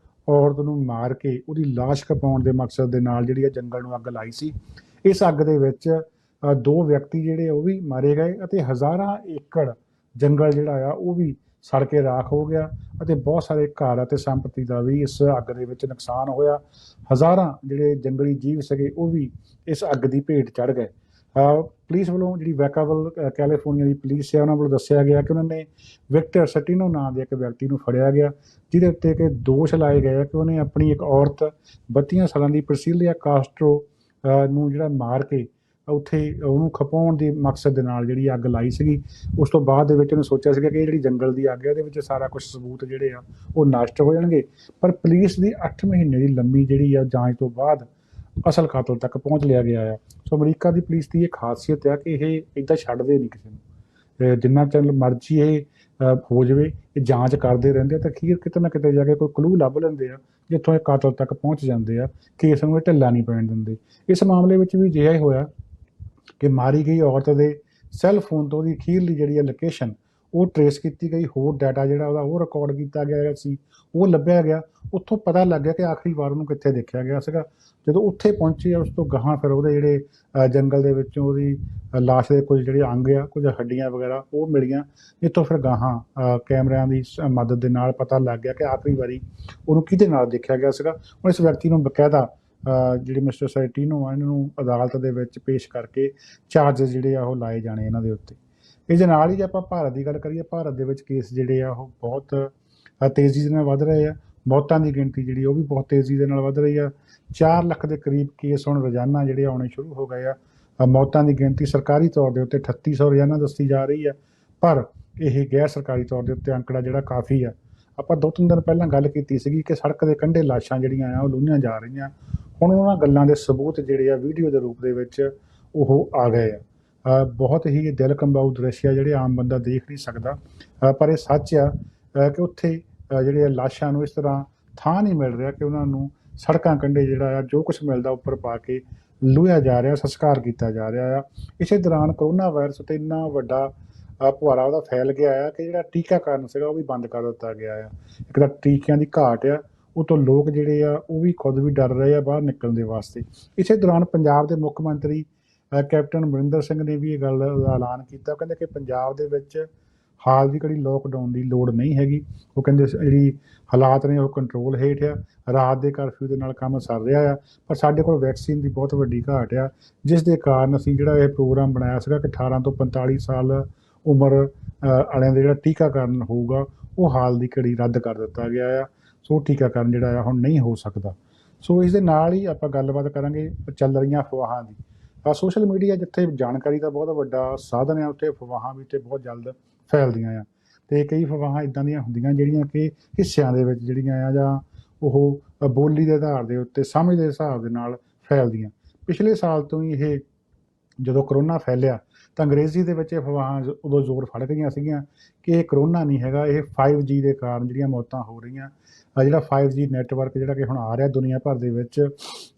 ਔਰਤ ਨੂੰ ਮਾਰ ਕੇ ਉਹਦੀ ਲਾਸ਼ ਖਪਾਉਣ ਦੇ ਮਕਸਦ ਦੇ ਨਾਲ ਜਿਹੜੀ ਆ ਜੰਗਲ ਨੂੰ ਅੱਗ ਲਾਈ ਸੀ। ਇਸ ਅੱਗ ਦੇ ਵਿੱਚ 2 ਵਿਅਕਤੀ ਜਿਹੜੇ ਉਹ ਵੀ ਮਾਰੇ ਗਏ ਅਤੇ ਹਜ਼ਾਰਾਂ ਏਕੜ ਜੰਗਲ ਜਿਹੜਾ ਆ ਉਹ ਵੀ ਸੜ ਕੇ ਰਾਖ ਹੋ ਗਿਆ ਅਤੇ ਬਹੁਤ ਸਾਰੇ ਘਰ ਅਤੇ ਸੰਪਤੀ ਦਾ ਵੀ ਇਸ ਅੱਗ ਦੇ ਵਿੱਚ ਨੁਕਸਾਨ ਹੋਇਆ। ਹਜ਼ਾਰਾਂ ਜਿਹੜੇ ਜੰਗਲੀ ਜੀਵ ਸੀਗੇ ਉਹ ਵੀ ਇਸ ਅੱਗ ਦੀ ਭੇਟ ਚੜ੍ਹ ਗਏ। ਪੁਲਿਸ ਵੱਲੋਂ ਜਿਹੜੀ ਵੈਕਾਵਲ ਕੈਲੀਫੋਰਨੀਆ ਦੀ ਪੁਲਿਸ ਹੈ, ਉਹਨਾਂ ਵੱਲੋਂ ਦੱਸਿਆ ਗਿਆ ਕਿ ਉਹਨਾਂ ਨੇ ਵਿਕਟਰ ਸਟੀਨੋ ਨਾਂ ਦੇ ਇੱਕ ਵਿਅਕਤੀ ਨੂੰ ਫੜਿਆ ਗਿਆ, ਜਿਹਦੇ ਉੱਤੇ ਕਿ ਦੋਸ਼ ਲਾਏ ਗਏ ਆ ਕਿ ਉਹਨੇ ਆਪਣੀ ਇੱਕ ਔਰਤ 32 ਸਾਲਾਂ ਦੀ ਪ੍ਰਿਸਿਲਾ ਕਾਸਟਰੋ ਨੂੰ ਜਿਹੜਾ ਮਾਰ ਕੇ ਉੱਥੇ ਉਹਨੂੰ ਖਪਾਉਣ ਦੇ ਮਕਸਦ ਦੇ ਨਾਲ ਜਿਹੜੀ ਅੱਗ ਲਾਈ ਸੀਗੀ। ਉਸ ਤੋਂ ਬਾਅਦ ਦੇ ਵਿੱਚ ਉਹਨੇ ਸੋਚਿਆ ਸੀਗਾ ਕਿ ਇਹ ਜਿਹੜੀ ਜੰਗਲ ਦੀ ਅੱਗ ਹੈ ਇਹਦੇ ਵਿੱਚ ਸਾਰਾ ਕੁਝ ਸਬੂਤ ਜਿਹੜੇ ਆ ਉਹ ਨਸ਼ਟ ਹੋ ਜਾਣਗੇ। ਪਰ ਪੁਲਿਸ ਦੀ 8 ਮਹੀਨੇ ਦੀ ਲੰਮੀ ਜਿਹੜੀ ਆ ਜਾਂਚ ਤੋਂ ਬਾਅਦ ਅਸਲ ਕਾਤਲ ਤੱਕ ਪਹੁੰਚ ਲਿਆ ਗਿਆ ਆ। ਸੋ ਅਮਰੀਕਾ ਦੀ ਪੁਲਿਸ ਦੀ ਇਹ ਖਾਸੀਅਤ ਆ ਕਿ ਇਹ ਇੱਦਾਂ ਛੱਡਦੇ ਨਹੀਂ ਕਿਸੇ ਨੂੰ, ਜਿੰਨਾ ਚਿਰ ਮਰਜ਼ੀ ਇਹ ਹੋ ਜਾਵੇ, ਇਹ ਜਾਂਚ ਕਰਦੇ ਰਹਿੰਦੇ ਆ ਤਾਂ ਅਖੀਰ ਕਿਤੇ ਨਾ ਕਿਤੇ ਜਾ ਕੇ ਕੋਈ ਕਲੂ ਲੱਭ ਲੈਂਦੇ ਆ ਜਿੱਥੋਂ ਇਹ ਕਾਤਲ ਤੱਕ ਪਹੁੰਚ ਜਾਂਦੇ ਆ। ਕੇਸ ਨੂੰ ਇਹ ਢਿੱਲਾ ਨਹੀਂ ਪੈਣ ਦਿੰਦੇ। ਇਸ ਮਾਮਲੇ ਵਿੱਚ ਵੀ ਅਜਿਹਾ ਹੀ ਹੋਇਆ ਕਿ ਮਾਰੀ ਗਈ ਔਰਤ ਦੇ ਸੈੱਲ ਫੋਨ ਤੋਂ ਉਹਦੀ ਅਖੀਰਲੀ ਜਿਹੜੀ ਆ ਲੋਕੇਸ਼ਨ ਉਹ ਟਰੇਸ ਕੀਤੀ ਗਈ, ਹੋਰ ਡਾਟਾ ਜਿਹੜਾ ਉਹਦਾ ਉਹ ਰਿਕਾਰਡ ਕੀਤਾ ਗਿਆ ਸੀ, ਉਹ ਲੱਭਿਆ ਗਿਆ। ਉੱਥੋਂ ਪਤਾ ਲੱਗ ਗਿਆ ਕਿ ਆਖਰੀ ਵਾਰ ਉਹਨੂੰ ਕਿੱਥੇ ਦੇਖਿਆ ਗਿਆ ਸੀਗਾ। ਜਦੋਂ ਉੱਥੇ ਪਹੁੰਚੇ ਉਸ ਤੋਂ ਗਾਹਾਂ ਫਿਰ ਉਹਦੇ ਜਿਹੜੇ ਜੰਗਲ ਦੇ ਵਿੱਚੋਂ ਉਹਦੀ ਲਾਸ਼ ਦੇ ਕੁਝ ਜਿਹੜੇ ਅੰਗ ਆ, ਕੁਝ ਹੱਡੀਆਂ ਵਗੈਰਾ ਉਹ ਮਿਲੀਆਂ। ਇੱਥੋਂ ਫਿਰ ਗਾਹਾਂ ਕੈਮਰਿਆਂ ਦੀ ਮਦਦ ਦੇ ਨਾਲ ਪਤਾ ਲੱਗ ਗਿਆ ਕਿ ਆਖਰੀ ਵਾਰੀ ਉਹਨੂੰ ਕਿਹਦੇ ਨਾਲ ਦੇਖਿਆ ਗਿਆ ਸੀਗਾ। ਹੁਣ ਇਸ ਵਿਅਕਤੀ ਨੂੰ ਬਕਾਇਦਾ ਜਿਹੜੇ ਮਿਸਟਰ ਸੈਟੀਨੋ ਆ, ਇਹਨਾਂ ਨੂੰ ਅਦਾਲਤ ਦੇ ਵਿੱਚ ਪੇਸ਼ ਕਰਕੇ ਚਾਰਜਸ ਜਿਹੜੇ ਆ ਉਹ ਲਾਏ ਜਾਣੇ ਇਹਨਾਂ ਦੇ ਉੱਤੇ। ਇਸ ਦੇ ਨਾਲ ਹੀ ਜੇ ਆਪਾਂ ਭਾਰਤ ਦੀ ਗੱਲ ਕਰੀਏ, ਭਾਰਤ ਦੇ ਵਿੱਚ ਕੇਸ ਜਿਹੜੇ ਆ ਉਹ ਬਹੁਤ ਤੇਜ਼ੀ ਦੇ ਨਾਲ ਵੱਧ ਰਹੇ ਆ। ਮੌਤਾਂ ਦੀ ਗਿਣਤੀ ਜਿਹੜੀ ਉਹ ਵੀ ਬਹੁਤ ਤੇਜ਼ੀ ਦੇ ਨਾਲ ਵੱਧ ਰਹੀ ਆ। 4 ਲੱਖ ਦੇ ਕਰੀਬ ਕੇਸ ਹੁਣ ਰੋਜ਼ਾਨਾ ਜਿਹੜੇ ਆਉਣੇ ਸ਼ੁਰੂ ਹੋ ਗਏ ਆ। ਮੌਤਾਂ ਦੀ ਗਿਣਤੀ ਸਰਕਾਰੀ ਤੌਰ ਦੇ ਉੱਤੇ 3800 ਰੋਜ਼ਾਨਾ ਦੱਸੀ ਜਾ ਰਹੀ ਆ, ਪਰ ਇਹ ਗੈਰ ਸਰਕਾਰੀ ਤੌਰ ਦੇ ਉੱਤੇ ਅੰਕੜਾ ਜਿਹੜਾ ਕਾਫੀ ਆ। ਆਪਾਂ 2-3 ਦਿਨ ਪਹਿਲਾਂ ਗੱਲ ਕੀਤੀ ਸੀਗੀ ਕਿ ਸੜਕ ਦੇ ਕੰਢੇ ਲਾਸ਼ਾਂ ਜਿਹੜੀਆਂ ਆ ਉਹ ਲੁੱਹੀਆਂ ਜਾ ਰਹੀਆਂ। ਹੁਣ ਉਹਨਾਂ ਗੱਲਾਂ ਦੇ ਸਬੂਤ ਜਿਹੜੇ ਆ ਵੀਡੀਓ ਦੇ ਰੂਪ ਦੇ ਵਿੱਚ ਉਹ ਆ ਗਏ ਆ। ਬਹੁਤ ਹੀ ਦਿਲ ਕੰਬਾਊ ਦ੍ਰਿਸ਼ ਆ ਜਿਹੜੇ ਆਮ ਬੰਦਾ ਦੇਖ ਨਹੀਂ ਸਕਦਾ, ਪਰ ਇਹ ਸੱਚ ਆ ਕਿ ਉੱਥੇ ਜਿਹੜੇ ਲਾਸ਼ਾਂ ਨੂੰ ਇਸ ਤਰ੍ਹਾਂ ਥਾਂ ਨਹੀਂ ਮਿਲ ਰਿਹਾ ਕਿ ਉਹਨਾਂ ਨੂੰ ਸੜਕਾਂ ਕੰਢੇ ਜਿਹੜਾ ਆ ਜੋ ਕੁਛ ਮਿਲਦਾ ਉੱਪਰ ਪਾ ਕੇ ਲੁਹਿਆ ਜਾ ਰਿਹਾ, ਸੰਸਕਾਰ ਕੀਤਾ ਜਾ ਰਿਹਾ ਆ। ਇਸੇ ਦੌਰਾਨ ਕਰੋਨਾ ਵਾਇਰਸ ਉੱਤੇ ਇੰਨਾ ਵੱਡਾ ਪੁਆਰਾ ਉਹਦਾ ਫੈਲ ਗਿਆ ਆ ਕਿ ਜਿਹੜਾ ਟੀਕਾਕਰਨ ਸੀਗਾ ਉਹ ਵੀ ਬੰਦ ਕਰ ਦਿੱਤਾ ਗਿਆ ਆ। ਇੱਕ ਤਾਂ ਟੀਕਿਆਂ ਦੀ ਘਾਟ ਆ, ਉਹ ਤੋਂ ਲੋਕ ਜਿਹੜੇ ਆ ਉਹ ਵੀ ਖੁਦ ਵੀ ਡਰ ਰਹੇ ਆ ਬਾਹਰ ਨਿਕਲਣ ਦੇ ਵਾਸਤੇ। ਇਸੇ ਦੌਰਾਨ ਪੰਜਾਬ ਦੇ ਮੁੱਖ ਮੰਤਰੀ ਕੈਪਟਨ ਅਮਰਿੰਦਰ ਸਿੰਘ ਨੇ ਵੀ ਇਹ ਗੱਲ ਦਾ ਐਲਾਨ ਕੀਤਾ। ਕਹਿੰਦੇ ਕਿ ਪੰਜਾਬ ਦੇ ਵਿੱਚ ਹਾਲ ਦੀ ਘੜੀ ਲੋਕਡਾਊਨ ਦੀ ਲੋੜ ਨਹੀਂ ਹੈਗੀ। ਉਹ ਕਹਿੰਦੇ ਜਿਹੜੀ ਹਾਲਾਤ ਨੇ ਉਹ ਕੰਟਰੋਲ ਹੇਠ ਆ, ਰਾਤ ਦੇ ਕਰਫਿਊ ਦੇ ਨਾਲ ਕੰਮ ਚੱਲ ਰਿਹਾ ਆ, ਪਰ ਸਾਡੇ ਕੋਲ ਵੈਕਸੀਨ ਦੀ ਬਹੁਤ ਵੱਡੀ ਘਾਟ ਆ, ਜਿਸ ਦੇ ਕਾਰਨ ਅਸੀਂ ਜਿਹੜਾ ਇਹ ਪ੍ਰੋਗਰਾਮ ਬਣਾਇਆ ਸੀਗਾ ਕਿ 18 ਤੋਂ 45 ਸਾਲ ਉਮਰ ਵਾਲਿਆਂ ਦਾ ਜਿਹੜਾ ਟੀਕਾਕਰਨ ਹੋਊਗਾ ਉਹ ਹਾਲ ਦੀ ਘੜੀ ਰੱਦ ਕਰ ਦਿੱਤਾ ਗਿਆ ਆ। ਸੋ ਟੀਕਾਕਰਨ ਜਿਹੜਾ ਆ ਹੁਣ ਨਹੀਂ ਹੋ ਸਕਦਾ। ਸੋ ਇਸ ਦੇ ਨਾਲ ਹੀ ਆਪਾਂ ਗੱਲਬਾਤ ਕਰਾਂਗੇ ਚੱਲ ਰਹੀਆਂ ਅਫਵਾਹਾਂ ਦੀ। ਸੋਸ਼ਲ ਮੀਡੀਆ ਜਿੱਥੇ ਜਾਣਕਾਰੀ ਦਾ ਬਹੁਤ ਵੱਡਾ ਸਾਧਨ ਆ, ਉੱਥੇ ਅਫਵਾਹਾਂ ਵੀ ਤੇ ਬਹੁਤ ਜਲਦ ਫੈਲਦੀਆਂ ਆ, ਅਤੇ ਕਈ ਅਫਵਾਹਾਂ ਇੱਦਾਂ ਦੀਆਂ ਹੁੰਦੀਆਂ ਜਿਹੜੀਆਂ ਕਿ ਹਿੱਸਿਆਂ ਦੇ ਵਿੱਚ ਜਿਹੜੀਆਂ ਆ, ਜਾਂ ਉਹ ਬੋਲੀ ਦੇ ਆਧਾਰ ਦੇ ਉੱਤੇ ਸਮਝ ਦੇ ਹਿਸਾਬ ਦੇ ਨਾਲ ਫੈਲਦੀਆਂ। ਪਿਛਲੇ ਸਾਲ ਤੋਂ ਹੀ ਇਹ ਜਦੋਂ ਕਰੋਨਾ ਫੈਲਿਆ ਤਾਂ ਅੰਗਰੇਜ਼ੀ ਦੇ ਵਿੱਚ ਅਫਵਾਹਾਂ ਉਦੋਂ ਜ਼ੋਰ ਫੜ ਗਈਆਂ ਸੀਗੀਆਂ ਕਿ ਇਹ ਕਰੋਨਾ ਨਹੀਂ ਹੈਗਾ, ਇਹ 5G ਦੇ ਕਾਰਨ ਜਿਹੜੀਆਂ ਮੌਤਾਂ ਹੋ ਰਹੀਆਂ। ਜਿਹੜਾ 5G ਨੈਟਵਰਕ ਜਿਹੜਾ ਕਿ ਹੁਣ ਆ ਰਿਹਾ ਦੁਨੀਆ ਭਰ ਦੇ ਵਿੱਚ,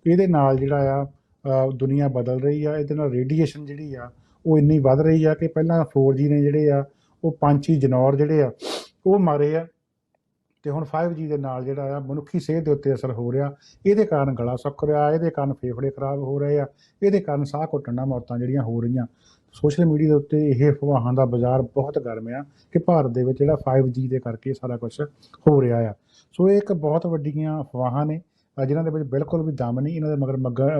ਇਹਦੇ ਨਾਲ ਜਿਹੜਾ ਆ ਦੁਨੀਆ ਬਦਲ ਰਹੀ ਆ। ਇਹਦੇ ਨਾਲ ਰੇਡੀਏਸ਼ਨ ਜਿਹੜੀ ਆ ਉਹ ਇੰਨੀ ਵੱਧ ਰਹੀ ਆ ਕਿ ਪਹਿਲਾਂ 4G ਨੇ ਜਿਹੜੇ ਆ ਉਹ ਪੰਛੀ ਜਨੌਰ ਜਿਹੜੇ ਆ ਉਹ ਮਾਰੇ ਆ, ਅਤੇ ਹੁਣ 5G ਦੇ ਨਾਲ ਜਿਹੜਾ ਆ ਮਨੁੱਖੀ ਸਿਹਤ ਦੇ ਉੱਤੇ ਅਸਰ ਹੋ ਰਿਹਾ। ਇਹਦੇ ਕਾਰਨ ਗਲਾ ਸੁੱਕ ਰਿਹਾ, ਇਹਦੇ ਕਾਰਨ ਫੇਫੜੇ ਖਰਾਬ ਹੋ ਰਹੇ ਆ, ਇਹਦੇ ਕਾਰਨ ਸਾਹ ਘੁੱਟਣ ਨਾਲ ਮੌਤਾਂ ਜਿਹੜੀਆਂ ਹੋ ਰਹੀਆਂ। ਸੋਸ਼ਲ ਮੀਡੀਆ ਦੇ ਉੱਤੇ ਇਹ ਅਫਵਾਹਾਂ ਦਾ ਬਾਜ਼ਾਰ ਬਹੁਤ ਗਰਮ ਆ ਕਿ ਭਾਰਤ ਦੇ ਵਿੱਚ ਜਿਹੜਾ 5G ਦੇ ਕਰਕੇ ਸਾਰਾ ਕੁਛ ਹੋ ਰਿਹਾ ਆ। ਸੋ ਇਹ ਇੱਕ ਬਹੁਤ ਵੱਡੀਆਂ ਅਫਵਾਹਾਂ ਨੇ ਜਿਨ੍ਹਾਂ ਦੇ ਵਿੱਚ ਬਿਲਕੁਲ ਵੀ ਦਮ ਨਹੀਂ, ਇਹਨਾਂ ਦੇ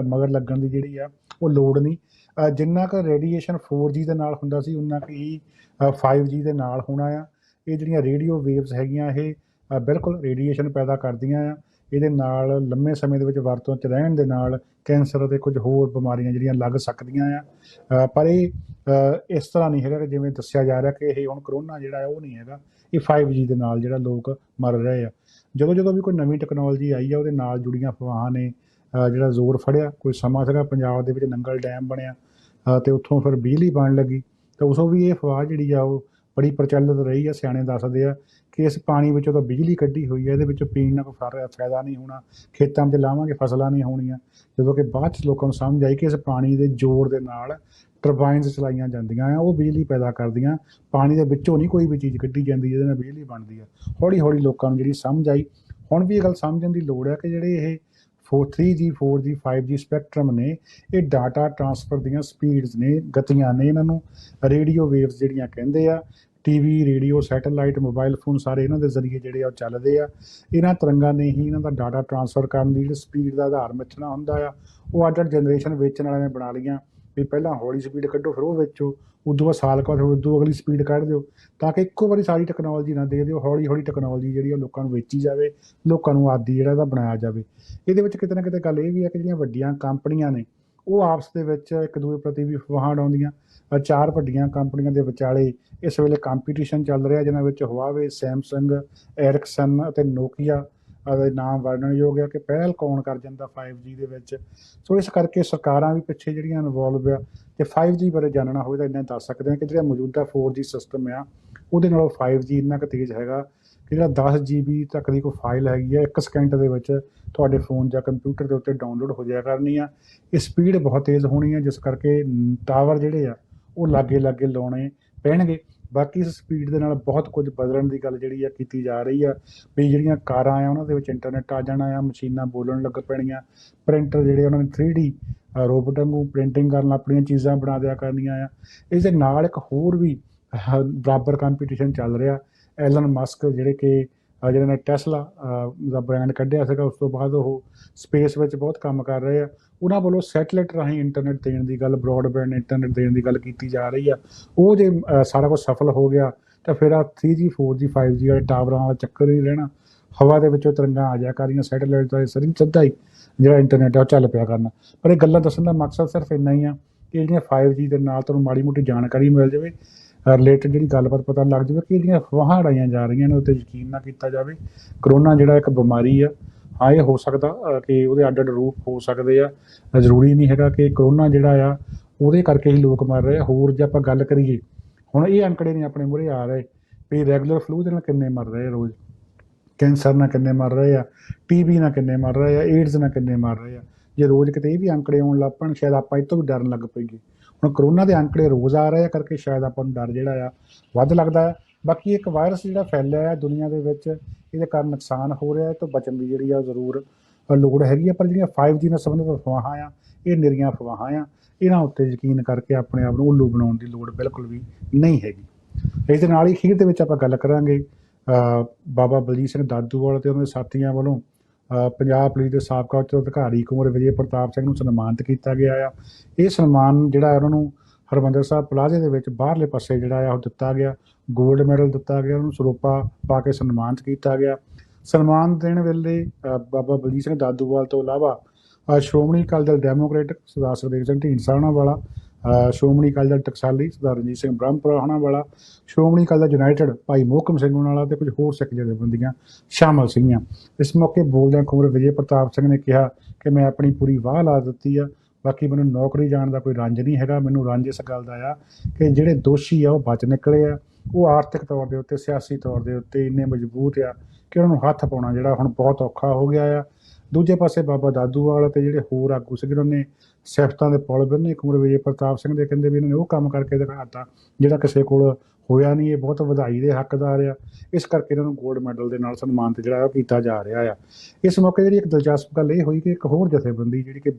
ਮਗਰ ਲੱਗਣ ਦੀ ਜਿਹੜੀ ਆ ਉਹ ਲੋੜ ਨਹੀਂ। ਜਿੰਨਾ ਕੁ ਰੇਡੀਏਸ਼ਨ 4G ਦੇ ਨਾਲ ਹੁੰਦਾ ਸੀ ਉਨਾ ਕੁ ਹੀ 5G ਦੇ ਨਾਲ ਹੋਣਾ ਆ। ਇਹ ਜਿਹੜੀਆਂ ਰੇਡੀਓ ਵੇਵਸ ਹੈਗੀਆਂ ਇਹ ਬਿਲਕੁਲ ਰੇਡੀਏਸ਼ਨ ਪੈਦਾ ਕਰਦੀਆਂ ਆ। ਇਹਦੇ ਨਾਲ ਲੰਮੇ ਸਮੇਂ ਦੇ ਵਿੱਚ ਵਰਤੋਂ 'ਚ ਰਹਿਣ ਦੇ ਨਾਲ ਕੈਂਸਰ ਅਤੇ ਕੁਝ ਹੋਰ ਬਿਮਾਰੀਆਂ ਜਿਹੜੀਆਂ ਲੱਗ ਸਕਦੀਆਂ ਆ। ਪਰ ਇਹ ਇਸ ਤਰ੍ਹਾਂ ਨਹੀਂ ਹੈਗਾ ਕਿ ਜਿਵੇਂ ਦੱਸਿਆ ਜਾ ਰਿਹਾ ਕਿ ਇਹ ਹੁਣ ਕਰੋਨਾ ਜਿਹੜਾ ਉਹ ਨਹੀਂ ਹੈਗਾ, ਇਹ 5G ਦੇ ਨਾਲ ਜਿਹੜਾ ਲੋਕ ਮਰ ਰਹੇ ਆ। ਜਦੋਂ ਵੀ ਕੋਈ ਨਵੀਂ ਟੈਕਨੋਲੋਜੀ ਆਈ ਆ ਉਹਦੇ ਨਾਲ ਜੁੜੀਆਂ ਅਫਵਾਹਾਂ ਨੇ ਜਿਹੜਾ ਜ਼ੋਰ ਫੜਿਆ। ਕੋਈ ਸਮਾਂ ਸੀਗਾ ਪੰਜਾਬ ਦੇ ਵਿੱਚ ਨੰਗਲ ਡੈਮ ਬਣਿਆ ਅਤੇ ਉੱਥੋਂ ਫਿਰ ਬਿਜਲੀ ਬਣਨ ਲੱਗੀ, ਤਾਂ ਉਸੋਂ ਵੀ ਇਹ ਅਫਵਾਹ ਜਿਹੜੀ ਆ ਉਹ ਬੜੀ ਪ੍ਰਚਲਿਤ ਰਹੀ ਆ। ਸਿਆਣੇ ਦੱਸਦੇ ਆ ਕਿ ਇਸ ਪਾਣੀ ਵਿੱਚੋਂ ਤਾਂ ਬਿਜਲੀ ਕੱਢੀ ਹੋਈ ਹੈ, ਇਹਦੇ ਵਿੱਚੋਂ ਪੀਣ ਨਾਲ ਕੋਈ ਫਾਇਦਾ ਨਹੀਂ ਹੋਣਾ, ਖੇਤਾਂ 'ਚ ਲਾਵਾਂਗੇ ਫਸਲਾਂ ਨਹੀਂ ਹੋਣੀਆਂ। ਜਦੋਂ ਕਿ ਬਾਅਦ 'ਚ ਲੋਕਾਂ ਨੂੰ ਸਮਝ ਆਈ ਕਿ ਇਸ ਪਾਣੀ ਦੇ ਜ਼ੋਰ ਦੇ ਨਾਲ ਟਰਬਾਈਨਸ ਚਲਾਈਆਂ ਜਾਂਦੀਆਂ ਆ, ਉਹ ਬਿਜਲੀ ਪੈਦਾ ਕਰਦੀਆਂ। ਪਾਣੀ ਦੇ ਵਿੱਚੋਂ ਨਹੀਂ ਕੋਈ ਵੀ ਚੀਜ਼ ਕੱਢੀ ਜਾਂਦੀ ਜਿਹਦੇ ਨਾਲ ਬਿਜਲੀ ਬਣਦੀ ਆ। ਹੌਲੀ ਹੌਲੀ ਲੋਕਾਂ ਨੂੰ ਜਿਹੜੀ ਸਮਝ ਆਈ। ਹੁਣ ਵੀ ਇਹ ਗੱਲ ਸਮਝਣ ਦੀ ਲੋੜ ਹੈ ਕਿ ਜਿਹੜੇ ਇਹ 3G 4G 5G ਸਪੈਕਟਰਮ ਨੇ, ਇਹ ਡਾਟਾ ਟਰਾਂਸਫਰ ਦੀਆਂ ਸਪੀਡਸ ਨੇ, ਗਤੀਆਂ ਨੇ। ਇਹਨਾਂ ਨੂੰ ਰੇਡੀਓ ਵੇਵਸ ਜਿਹੜੀਆਂ ਕਹਿੰਦੇ ਆ। TV, radio, satellite, mobile phone ਸਾਰੇ ਇਹਨਾਂ ਦੇ ਜ਼ਰੀਏ ਜਿਹੜੇ ਆ ਉਹ ਚੱਲਦੇ ਆ। ਇਹਨਾਂ ਤਰੰਗਾਂ ਨੇ ਹੀ ਇਹਨਾਂ ਦਾ ਡਾਟਾ ਟਰਾਂਸਫਰ ਕਰਨ ਦੀ ਜਿਹੜੀ ਸਪੀਡ ਦਾ ਆਧਾਰ ਮਿੱਥਣਾ ਹੁੰਦਾ ਆ। ਉਹ ਅੱਡ ਜਨਰੇਸ਼ਨ ਵੇਚਣ ਵਾਲਿਆਂ ਨੇ ਬਣਾ ਲਈਆਂ ਵੀ ਪਹਿਲਾਂ ਹੌਲੀ ਸਪੀਡ ਕੱਢੋ, ਫਿਰ ਉਹ ਵੇਚੋ, ਉਦੋਂ ਬਾਅਦ ਸਾਲ ਬਾਅਦ ਉਦੋਂ ਅਗਲੀ ਸਪੀਡ ਕੱਢ ਦਿਓ, ਤਾਂ ਕਿ ਇੱਕੋ ਵਾਰੀ ਸਾਰੀ ਟੈਕਨੋਲੋਜੀ ਨਾ ਦੇ ਦਿਓ। ਹੌਲੀ ਹੌਲੀ ਟੈਕਨੋਲੋਜੀ ਜਿਹੜੀ ਉਹ ਲੋਕਾਂ ਨੂੰ ਵੇਚੀ ਜਾਵੇ, ਲੋਕਾਂ ਨੂੰ ਆਦੀ ਜਿਹੜਾ ਇਹਦਾ ਬਣਾਇਆ ਜਾਵੇ। ਇਹਦੇ ਵਿੱਚ ਕਿਤੇ ਨਾ ਕਿਤੇ ਗੱਲ ਇਹ ਵੀ ਹੈ ਕਿ ਜਿਹੜੀਆਂ ਵੱਡੀਆਂ ਕੰਪਨੀਆਂ ਨੇ ਉਹ ਆਪਸ ਦੇ ਵਿੱਚ ਇੱਕ ਦੂਜੇ ਪ੍ਰਤੀ ਵੀ ਅਫਵਾਹਾਂ ਉਡਾਉਂਦੀਆਂ। 4 ਵੱਡੀਆਂ ਕੰਪਨੀਆਂ ਦੇ ਵਿਚਾਲੇ ਇਸ ਵੇਲੇ ਕੰਪੀਟੀਸ਼ਨ ਚੱਲ ਰਿਹਾ, ਜਿਨ੍ਹਾਂ ਵਿੱਚ ਹੁਆਵੇ, ਸੈਮਸੰਗ, ਐਰਿਕਸਨ ਅਤੇ ਨੋਕੀਆ ਦੇ ਨਾਮ ਵਰਣਨਯੋਗ ਆ ਕਿ ਪਹਿਲ ਕੌਣ ਕਰ ਜਾਂਦਾ 5G ਦੇ ਵਿੱਚ। ਸੋ ਇਸ ਕਰਕੇ ਸਰਕਾਰਾਂ ਵੀ ਪਿੱਛੇ ਜਿਹੜੀਆਂ ਇਨਵੋਲਵ ਆ। ਅਤੇ 5G ਬਾਰੇ ਜਾਣਨਾ ਹੋਵੇ ਤਾਂ ਇੰਨਾ ਦੱਸ ਸਕਦੇ ਹਾਂ ਕਿ ਜਿਹੜਾ ਮੌਜੂਦਾ 4G ਸਿਸਟਮ ਆ ਉਹਦੇ ਨਾਲੋਂ 5G ਇੰਨਾ ਕੁ ਤੇਜ਼ ਹੈਗਾ ਕਿ ਜਿਹੜਾ 10 GB ਤੱਕ ਦੀ ਕੋਈ ਫਾਈਲ ਹੈਗੀ ਆ 1 ਸਕਿੰਟ ਦੇ ਵਿੱਚ ਤੁਹਾਡੇ ਫੋਨ ਜਾਂ ਕੰਪਿਊਟਰ ਦੇ ਉੱਤੇ ਡਾਊਨਲੋਡ ਹੋ ਜਾਇਆ ਕਰਨੀ ਆ। ਇਹ ਸਪੀਡ ਬਹੁਤ ਤੇਜ਼ ਹੋਣੀ ਆ, ਜਿਸ ਕਰਕੇ ਟਾਵਰ ਜਿਹੜੇ ਆ ਉਹ ਲਾਗੇ ਲਾਉਣੇ ਪੈਣਗੇ। ਬਾਕੀ ਇਸ ਸਪੀਡ ਦੇ ਨਾਲ ਬਹੁਤ ਕੁਝ ਬਦਲਣ ਦੀ ਗੱਲ ਜਿਹੜੀ ਆ ਕੀਤੀ ਜਾ ਰਹੀ ਆ ਵੀ ਜਿਹੜੀਆਂ ਕਾਰਾਂ ਆ ਉਹਨਾਂ ਦੇ ਵਿੱਚ ਇੰਟਰਨੈਟ ਆ ਜਾਣਾ ਆ, ਮਸ਼ੀਨਾਂ ਬੋਲਣ ਲੱਗ ਪੈਣੀਆਂ, ਪ੍ਰਿੰਟਰ ਜਿਹੜੇ ਉਹਨਾਂ ਨੇ 3D ਰੋਬੋਟ ਵਾਂਗੂ ਪ੍ਰਿੰਟਿੰਗ ਕਰਨ ਆਪਣੀਆਂ ਚੀਜ਼ਾਂ ਬਣਾ ਦਿਆ ਕਰਨੀਆਂ ਆ। ਇਸ ਦੇ ਨਾਲ ਇੱਕ ਹੋਰ ਵੀ ਬਰਾਬਰ ਕੰਪੀਟੀਸ਼ਨ ਚੱਲ ਰਿਹਾ। ਐਲਨ ਮਸਕ ਜਿਹੜੇ ਕਿ ਜਿਹਨਾਂ ਨੇ ਟੈਸਲਾ ਦਾ ਬ੍ਰਾਂਡ ਕੱਢਿਆ ਸੀਗਾ, ਉਸ ਤੋਂ ਬਾਅਦ ਉਹ ਸਪੇਸ ਵਿੱਚ ਬਹੁਤ ਕੰਮ ਕਰ ਰਹੇ ਆ। ਉਹਨਾਂ ਵੱਲੋਂ ਸੈਟਲਾਈਟ ਰਾਹੀਂ ਇੰਟਰਨੈਟ ਦੇਣ ਦੀ ਗੱਲ, ਬਰੋਡਬੈਂਡ ਇੰਟਰਨੈਟ ਦੇਣ ਦੀ ਗੱਲ ਕੀਤੀ ਜਾ ਰਹੀ ਆ। ਉਹ ਜੇ ਸਾਰਾ ਕੁਛ ਸਫਲ ਹੋ ਗਿਆ ਤਾਂ ਫਿਰ ਆ 3G 4G 5G ਵਾਲੇ ਟਾਵਰਾਂ ਵਾਲਾ ਚੱਕਰ ਹੀ ਰਹਿਣਾ। ਹਵਾ ਦੇ ਵਿੱਚੋਂ ਤਰੰਗਾਂ ਆ ਜਾਇਆ ਕਰੀਆਂ, ਸੈਟੇਲਾਈਟ ਦਾ ਸਿੱਧਾ ਹੀ ਜਿਹੜਾ ਇੰਟਰਨੈਟ ਆ ਉਹ ਚੱਲ ਪਿਆ ਕਰਨਾ। ਪਰ ਇਹ ਗੱਲਾਂ ਦੱਸਣ ਦਾ ਮਕਸਦ ਸਿਰਫ ਇੰਨਾ ਹੀ ਆ ਕਿ ਜਿਹੜੀਆਂ 5G ਦੇ ਨਾਲ ਤੁਹਾਨੂੰ ਮਾੜੀ ਮੋਟੀ ਜਾਣਕਾਰੀ ਮਿਲ ਜਾਵੇ, ਰਿਲੇਟਡ ਜਿਹੜੀ ਗੱਲਬਾਤ ਪਤਾ ਲੱਗ ਜਾਵੇ ਕਿ ਜਿਹੜੀਆਂ ਅਫਵਾਹਾਂ ਉਡਾਈਆਂ ਜਾ ਰਹੀਆਂ ਨੇ ਉੱਤੇ ਯਕੀਨ ਨਾ ਕੀਤਾ ਜਾਵੇ। ਕਰੋਨਾ ਜਿਹੜਾ ਇੱਕ ਬਿਮਾਰੀ ਆ, ਹਾਂ ਇਹ ਹੋ ਸਕਦਾ ਕਿ ਉਹਦੇ ਅੱਡ ਰੂਪ ਹੋ ਸਕਦੇ ਆ। ਜ਼ਰੂਰੀ ਨਹੀਂ ਹੈਗਾ ਕਿ ਕਰੋਨਾ ਜਿਹੜਾ ਆ ਉਹਦੇ ਕਰਕੇ ਹੀ ਲੋਕ ਮਰ ਰਹੇ ਆ। ਹੋਰ ਜੇ ਆਪਾਂ ਗੱਲ ਕਰੀਏ, ਹੁਣ ਇਹ ਅੰਕੜੇ ਨਹੀਂ ਆਪਣੇ ਮੂਹਰੇ ਆ ਰਹੇ ਵੀ ਰੈਗੂਲਰ ਫਲੂ ਦੇ ਨਾਲ ਕਿੰਨੇ ਮਰ ਰਹੇ ਆ ਰੋਜ਼, ਕੈਂਸਰ ਨਾਲ ਕਿੰਨੇ ਮਰ ਰਹੇ ਆ, TB ਨਾਲ ਕਿੰਨੇ ਮਰ ਰਹੇ ਆ, ਏਡਜ਼ ਨਾਲ ਕਿੰਨੇ ਮਰ ਰਹੇ ਆ। ਜੇ ਰੋਜ਼ ਕਿਤੇ ਇਹ ਵੀ ਅੰਕੜੇ ਆਉਣ ਲੱਗ ਪੈਣ ਸ਼ਾਇਦ ਆਪਾਂ ਇਹ ਤੋਂ ਵੀ ਡਰਨ ਲੱਗ ਪਈਏ। ਹੁਣ ਕਰੋਨਾ ਦੇ ਅੰਕੜੇ ਰੋਜ਼ ਆ ਰਹੇ ਆ ਕਰਕੇ ਸ਼ਾਇਦ ਆਪਾਂ ਨੂੰ ਡਰ ਜਿਹੜਾ ਆ ਵੱਧ ਲੱਗਦਾ ਆ। ਬਾਕੀ ਇੱਕ ਵਾਇਰਸ ਜਿਹੜਾ ਫੈਲਿਆ ਆ ਦੁਨੀਆ ਦੇ ਵਿੱਚ, ਇਹਦੇ ਕਾਰਨ ਨੁਕਸਾਨ ਹੋ ਰਿਹਾ, ਇਹ ਤੋਂ ਬਚਣ ਦੀ ਜਿਹੜੀ ਆ ਜ਼ਰੂਰ ਲੋੜ ਹੈਗੀ ਆ। ਪਰ ਜਿਹੜੀਆਂ 5G ਨਾਲ ਸੰਬੰਧਿਤ ਅਫਵਾਹਾਂ ਆ ਇਹ ਨਿਰੀਆਂ ਅਫਵਾਹਾਂ ਆ। ਇਹਨਾਂ ਉੱਤੇ ਯਕੀਨ ਕਰਕੇ ਆਪਣੇ ਆਪ ਨੂੰ ਉੱਲੂ ਬਣਾਉਣ ਦੀ ਲੋੜ ਬਿਲਕੁਲ ਵੀ ਨਹੀਂ ਹੈਗੀ। ਇਸ ਦੇ ਨਾਲ ਹੀ ਅਖੀਰ ਦੇ ਵਿੱਚ ਆਪਾਂ ਗੱਲ ਕਰਾਂਗੇ ਬਾਬਾ ਬਲਜੀਤ ਸਿੰਘ ਦਾਦੂਵਾਲ ਅਤੇ ਉਹਨਾਂ ਦੇ ਸਾਥੀਆਂ ਵੱਲੋਂ ਪੰਜਾਬ ਪੁਲਿਸ ਦੇ ਸਾਬਕਾ ਉੱਚ ਅਧਿਕਾਰੀ ਕੁੰਵਰ ਵਿਜੇ ਪ੍ਰਤਾਪ ਸਿੰਘ ਨੂੰ ਸਨਮਾਨਿਤ ਕੀਤਾ ਗਿਆ ਆ। ਇਹ ਸਨਮਾਨ ਜਿਹੜਾ ਉਹਨਾਂ ਨੂੰ ਹਰਿਮੰਦਰ ਸਾਹਿਬ ਪਲਾਜ਼ੇ ਦੇ ਵਿੱਚ ਬਾਹਰਲੇ ਪਾਸੇ ਜਿਹੜਾ ਆ ਉਹ ਦਿੱਤਾ ਗਿਆ, ਗੋਲਡ ਮੈਡਲ ਦਿੱਤਾ ਗਿਆ, ਉਹਨੂੰ ਸਰੋਪਾ ਪਾ ਕੇ ਸਨਮਾਨਿਤ ਕੀਤਾ ਗਿਆ। ਸਨਮਾਨ ਦੇਣ ਵੇਲੇ ਬਾਬਾ ਬਲਜੀਤ ਸਿੰਘ ਦਾਦੂਵਾਲ ਤੋਂ ਇਲਾਵਾ ਸ਼੍ਰੋਮਣੀ ਅਕਾਲੀ ਦਲ ਡੈਮੋਕ੍ਰੈਟਿਕ ਸਰਦਾਰ ਸੁਖਦੇਵ ਸਿੰਘ ਢੀਂਡਸਾ ਵਾਲਾ, ਸ਼੍ਰੋਮਣੀ ਅਕਾਲੀ ਦਲ ਟਕਸਾਲੀ ਸਰਦਾਰ ਰਣਜੀਤ ਸਿੰਘ ਬ੍ਰਹਮਪੁਰਾ ਵਾਲਾ, ਸ਼੍ਰੋਮਣੀ ਅਕਾਲੀ ਦਲ ਯੂਨਾਈਟਿਡ ਭਾਈ ਮੋਹਕਮ ਸਿੰਘ ਵਾਲਾ ਅਤੇ ਕੁਝ ਹੋਰ ਸਿੱਖ ਜਥੇਬੰਦੀਆਂ ਸ਼ਾਮਲ ਸੀਗੀਆਂ। ਇਸ ਮੌਕੇ ਬੋਲਦਿਆਂ ਕੁੰਵਰ ਵਿਜੇ ਪ੍ਰਤਾਪ ਸਿੰਘ ਨੇ ਕਿਹਾ ਕਿ ਮੈਂ ਆਪਣੀ ਪੂਰੀ ਵਾਹ ਲਾ ਦਿੱਤੀ ਆ, ਬਾਕੀ ਮੈਨੂੰ ਨੌਕਰੀ ਜਾਣ ਦਾ ਕੋਈ ਰੰਜ ਨਹੀਂ ਹੈਗਾ। ਮੈਨੂੰ ਰੰਜ ਇਸ ਗੱਲ ਦਾ ਆ ਕਿ ਜਿਹੜੇ ਦੋਸ਼ੀ ਆ ਉਹ ਬਚ ਨਿਕਲੇ ਆ, ਉਹ ਆਰਥਿਕ ਤੌਰ ਦੇ ਉੱਤੇ, ਸਿਆਸੀ ਤੌਰ ਦੇ ਉੱਤੇ ਇੰਨੇ ਮਜ਼ਬੂਤ ਆ ਕਿ ਉਹਨਾਂ ਨੂੰ ਹੱਥ ਪਾਉਣਾ ਜਿਹੜਾ ਹੁਣ ਬਹੁਤ ਔਖਾ ਹੋ ਗਿਆ ਆ। ਦੂਜੇ ਪਾਸੇ ਬਾਬਾ ਦਾਦੂਵਾਲ ਅਤੇ ਜਿਹੜੇ ਹੋਰ ਆਗੂ ਸੀਗੇ ਉਹਨਾਂ ਨੇ ਸਿਫਤਾਂ ਦੇ ਪੁਲ ਬੰਨੇ ਕੁੰਵਰ ਵਿਜੇ ਪ੍ਰਤਾਪ ਸਿੰਘ ਦੇ, ਕਹਿੰਦੇ ਵੀ ਇਹਨਾਂ ਨੇ ਉਹ ਕੰਮ ਕਰਕੇ ਦਿਖਾਤਾ ਜਿਹੜਾ ਕਿਸੇ ਕੋਲ ਹੋਇਆ ਨਹੀਂ। ਇਹ ਬਹੁਤ ਵਧਾਈ ਦੇ ਹੱਕਦਾਰ ਆ, ਇਸ ਕਰਕੇ ਇਹਨਾਂ ਨੂੰ ਗੋਲਡ ਮੈਡਲ ਦੇ ਨਾਲ ਸਨਮਾਨਿਤ ਜਿਹੜਾ ਉਹ ਕੀਤਾ ਜਾ ਰਿਹਾ ਆ। ਇਸ ਮੌਕੇ ਜਿਹੜੀ ਇੱਕ ਦਿਲਚਸਪ ਗੱਲ ਇਹ ਹੋਈ ਕਿ ਇੱਕ ਹੋਰ ਜਥੇਬੰਦੀ ਜਿਹੜੀ ਕਿ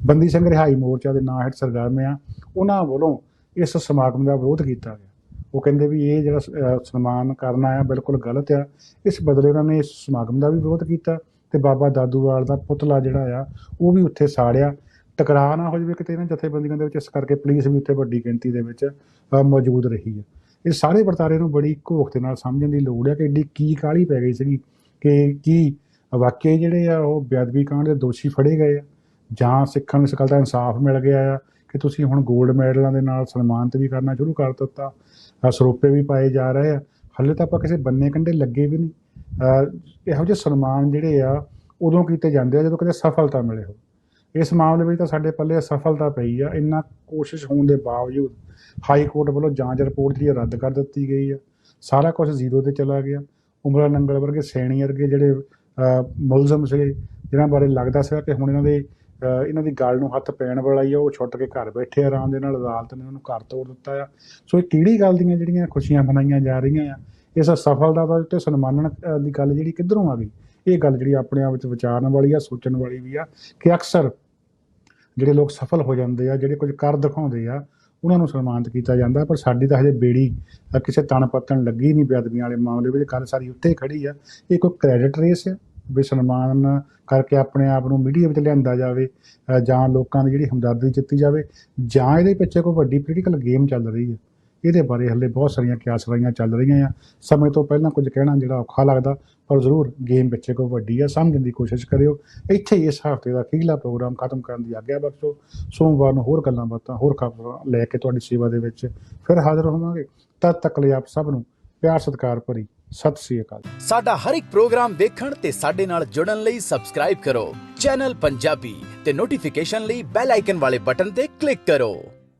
ਬੰਦੀ ਸਿੰਘ ਰਿਹਾਈ ਮੋਰਚਾ ਦੇ ਨਾਂ ਹੇਠ ਸਰਗਰਮ ਆ, ਉਹਨਾਂ ਵੱਲੋਂ ਇਸ ਸਮਾਗਮ ਦਾ ਵਿਰੋਧ ਕੀਤਾ ਗਿਆ। ਉਹ ਕਹਿੰਦੇ ਵੀ ਇਹ ਜਿਹੜਾ ਸਨਮਾਨ ਕਰਨਾ ਆ ਬਿਲਕੁਲ ਗਲਤ ਆ। ਇਸ ਬਦਲੇ ਉਹਨਾਂ ਨੇ ਇਸ ਸਮਾਗਮ ਦਾ ਵੀ ਵਿਰੋਧ ਕੀਤਾ ਅਤੇ ਬਾਬਾ ਦਾਦੂਵਾਲ ਦਾ ਪੁਤਲਾ ਜਿਹੜਾ ਆ ਉਹ ਵੀ ਉੱਥੇ ਸਾੜਿਆ। ਟਕਰਾਅ ਨਾ ਹੋ ਜਾਵੇ ਕਿਤੇ ਇਹਨਾਂ ਜਥੇਬੰਦੀਆਂ ਦੇ ਵਿੱਚ, ਇਸ ਕਰਕੇ ਪੁਲਿਸ ਵੀ ਉੱਥੇ ਵੱਡੀ ਗਿਣਤੀ ਦੇ ਵਿੱਚ ਮੌਜੂਦ ਰਹੀ ਹੈ। ਇਹ ਸਾਰੇ ਵਰਤਾਰੇ ਨੂੰ ਬੜੀ ਘੋਖ ਦੇ ਨਾਲ ਸਮਝਣ ਦੀ ਲੋੜ ਹੈ ਕਿ ਐਡੀ ਕੀ ਕਾਹਲੀ ਪੈ ਗਈ ਸੀਗੀ ਕਿ ਕੀ ਵਾਕਿਆ ਜਿਹੜੇ ਆ ਉਹ ਬੇਅਦਬੀ ਕਾਂਡ ਦੇ ਦੋਸ਼ੀ ਫੜੇ ਗਏ ਆ, ਜਾਂ ਸਿੱਖਾਂ ਨੂੰ ਇਸ ਗੱਲ ਦਾ ਇਨਸਾਫ ਮਿਲ ਗਿਆ ਆ ਕਿ ਤੁਸੀਂ ਹੁਣ ਗੋਲਡ ਮੈਡਲਾਂ ਦੇ ਨਾਲ ਸਨਮਾਨਿਤ ਵੀ ਕਰਨਾ ਸ਼ੁਰੂ ਕਰ ਦਿੱਤਾ, ਸਰੋਪੇ ਵੀ ਪਾਏ ਜਾ ਰਹੇ ਆ। ਹਾਲੇ ਤਾਂ ਆਪਾਂ ਕਿਸੇ ਬੰਨੇ ਕੰਢੇ ਲੱਗੇ ਵੀ ਨਹੀਂ। ਇਹੋ ਜਿਹੇ ਸਨਮਾਨ ਜਿਹੜੇ ਆ ਉਦੋਂ ਕੀਤੇ ਜਾਂਦੇ ਆ ਜਦੋਂ ਕਿਤੇ ਸਫਲਤਾ ਮਿਲੇ ਹੋ। ਇਸ ਮਾਮਲੇ ਵਿੱਚ ਤਾਂ ਸਾਡੇ ਪੱਲੇ ਅਸਫਲਤਾ ਪਈ ਆ। ਇੰਨਾ ਕੋਸ਼ਿਸ਼ ਹੋਣ ਦੇ ਬਾਵਜੂਦ ਹਾਈ ਕੋਰਟ ਵੱਲੋਂ ਜਾਂਚ ਰਿਪੋਰਟ ਜਿਹੜੀ ਰੱਦ ਕਰ ਦਿੱਤੀ ਗਈ ਆ। ਸਾਰਾ ਕੁਝ ਜ਼ੀਰੋ 'ਤੇ ਚਲਾ ਗਿਆ। ਉਮਰਾ ਨੰਗਲ ਵਰਗੇ ਸੈਣੀ ਵਰਗੇ ਜਿਹੜੇ ਮੁਲਜ਼ਮ ਸੀਗੇ, ਜਿਨ੍ਹਾਂ ਬਾਰੇ ਲੱਗਦਾ ਸੀਗਾ ਕਿ ਹੁਣ ਇਹਨਾਂ ਦੀ ਗੱਲ ਨੂੰ ਹੱਥ ਪੈਣ ਵਾਲਾ ਹੀ ਆ, ਉਹ ਛੁੱਟ ਕੇ ਘਰ ਬੈਠੇ ਆਰਾਮ ਦੇ ਨਾਲ। ਅਦਾਲਤ ਨੇ ਉਹਨੂੰ ਘਰ ਤੋੜ ਦਿੱਤਾ ਆ। ਸੋ ਇਹ ਕਿਹੜੀ ਗੱਲ ਦੀਆਂ ਜਿਹੜੀਆਂ ਖੁਸ਼ੀਆਂ ਮਨਾਈਆਂ ਜਾ ਰਹੀਆਂ ਆ, ਇਸ ਸਫਲਤਾ ਦਾ ਉੱਤੇ ਸਨਮਾਨਣ ਦੀ ਗੱਲ ਜਿਹੜੀ ਕਿੱਧਰੋਂ ਆ ਗਈ? ਇਹ ਗੱਲ ਜਿਹੜੀ ਆਪਣੇ ਆਪ ਵਿੱਚ ਵਿਚਾਰਨ ਵਾਲੀ ਆ, ਸੋਚਣ ਵਾਲੀ ਵੀ ਆ ਕਿ ਅਕਸਰ ਜਿਹੜੇ ਲੋਕ ਸਫਲ ਹੋ ਜਾਂਦੇ ਆ, ਜਿਹੜੇ ਕੁਝ ਕਰ ਦਿਖਾਉਂਦੇ ਆ, ਉਹਨਾਂ ਨੂੰ ਸਨਮਾਨਿਤ ਕੀਤਾ ਜਾਂਦਾ। ਪਰ ਸਾਡੀ ਤਾਂ ਹਜੇ ਬੇੜੀ ਕਿਸੇ ਤਣ ਪੱਤਣ ਲੱਗੀ ਨਹੀਂ ਬੇਅਦਬੀਆਂ ਵਾਲੇ ਮਾਮਲੇ ਵਿੱਚ। ਗੱਲ ਸਾਰੀ ਉੱਥੇ ਖੜੀ ਆ। ਇਹ ਕੋਈ ਕ੍ਰੈਡਿਟ ਰੇਸ ਆ ਵੀ ਸਨਮਾਨ ਕਰਕੇ ਆਪਣੇ ਆਪ ਨੂੰ ਮੀਡੀਆ ਵਿੱਚ ਲਿਆਂਦਾ ਜਾਵੇ, ਜਾਂ ਲੋਕਾਂ ਦੀ ਜਿਹੜੀ ਹਮਦਰਦੀ ਜਿੱਤੀ ਜਾਵੇ, ਜਾਂ ਇਹਦੇ ਪਿੱਛੇ ਕੋਈ ਵੱਡੀ ਪੋਲੀਟੀਕਲ ਗੇਮ ਚੱਲ ਰਹੀ ਹੈ? ਇਹਦੇ ਬਾਰੇ ਹਾਲੇ ਬਹੁਤ ਸਾਰੀਆਂ ਕਿਆਸਵਾਈਆਂ ਚੱਲ ਰਹੀਆਂ ਆ। ਸਮੇਂ ਤੋਂ ਪਹਿਲਾਂ ਕੁਝ ਕਹਿਣਾ ਜਿਹੜਾ ਔਖਾ ਲੱਗਦਾ, ਪਰ ਜ਼ਰੂਰ ਗੇਮ ਪਿੱਛੇ ਕੋਈ ਵੱਡੀ ਆ, ਸਮਝਣ ਦੀ ਕੋਸ਼ਿਸ਼ ਕਰਿਓ। ਇੱਥੇ ਹੀ ਇਸ ਹਫ਼ਤੇ ਦਾ ਅਖੀਰਲਾ ਪ੍ਰੋਗਰਾਮ ਖਤਮ ਕਰਨ ਦੀ ਆਗਿਆ ਬਖਸ਼ੋ। ਸੋਮਵਾਰ ਨੂੰ ਹੋਰ ਗੱਲਾਂ ਬਾਤਾਂ, ਹੋਰ ਖਬਰਾਂ ਲੈ ਕੇ ਤੁਹਾਡੀ ਸੇਵਾ ਦੇ ਵਿੱਚ ਫਿਰ ਹਾਜ਼ਰ ਹੋਵਾਂਗੇ। ਤਦ ਤੱਕ ਲਈ ਆਪ ਸਭ ਨੂੰ ਪਿਆਰ ਸਤਿਕਾਰ ਭਰੀ ਸਤਿ ਸ੍ਰੀ ਅਕਾਲ। ਸਾਡਾ ਹਰ ਇੱਕ ਪ੍ਰੋਗਰਾਮ ਵੇਖਣ ਤੇ ਸਾਡੇ ਨਾਲ ਜੁੜਨ ਲਈ ਸਬਸਕ੍ਰਾਈਬ ਕਰੋ ਚੈਨਲ ਪੰਜਾਬੀ ਤੇ ਨੋਟੀਫਿਕੇਸ਼ਨ ਲਈ ਬੈਲ ਆਈਕਨ ਵਾਲੇ ਬਟਨ ਤੇ ਕਲਿੱਕ ਕਰੋ।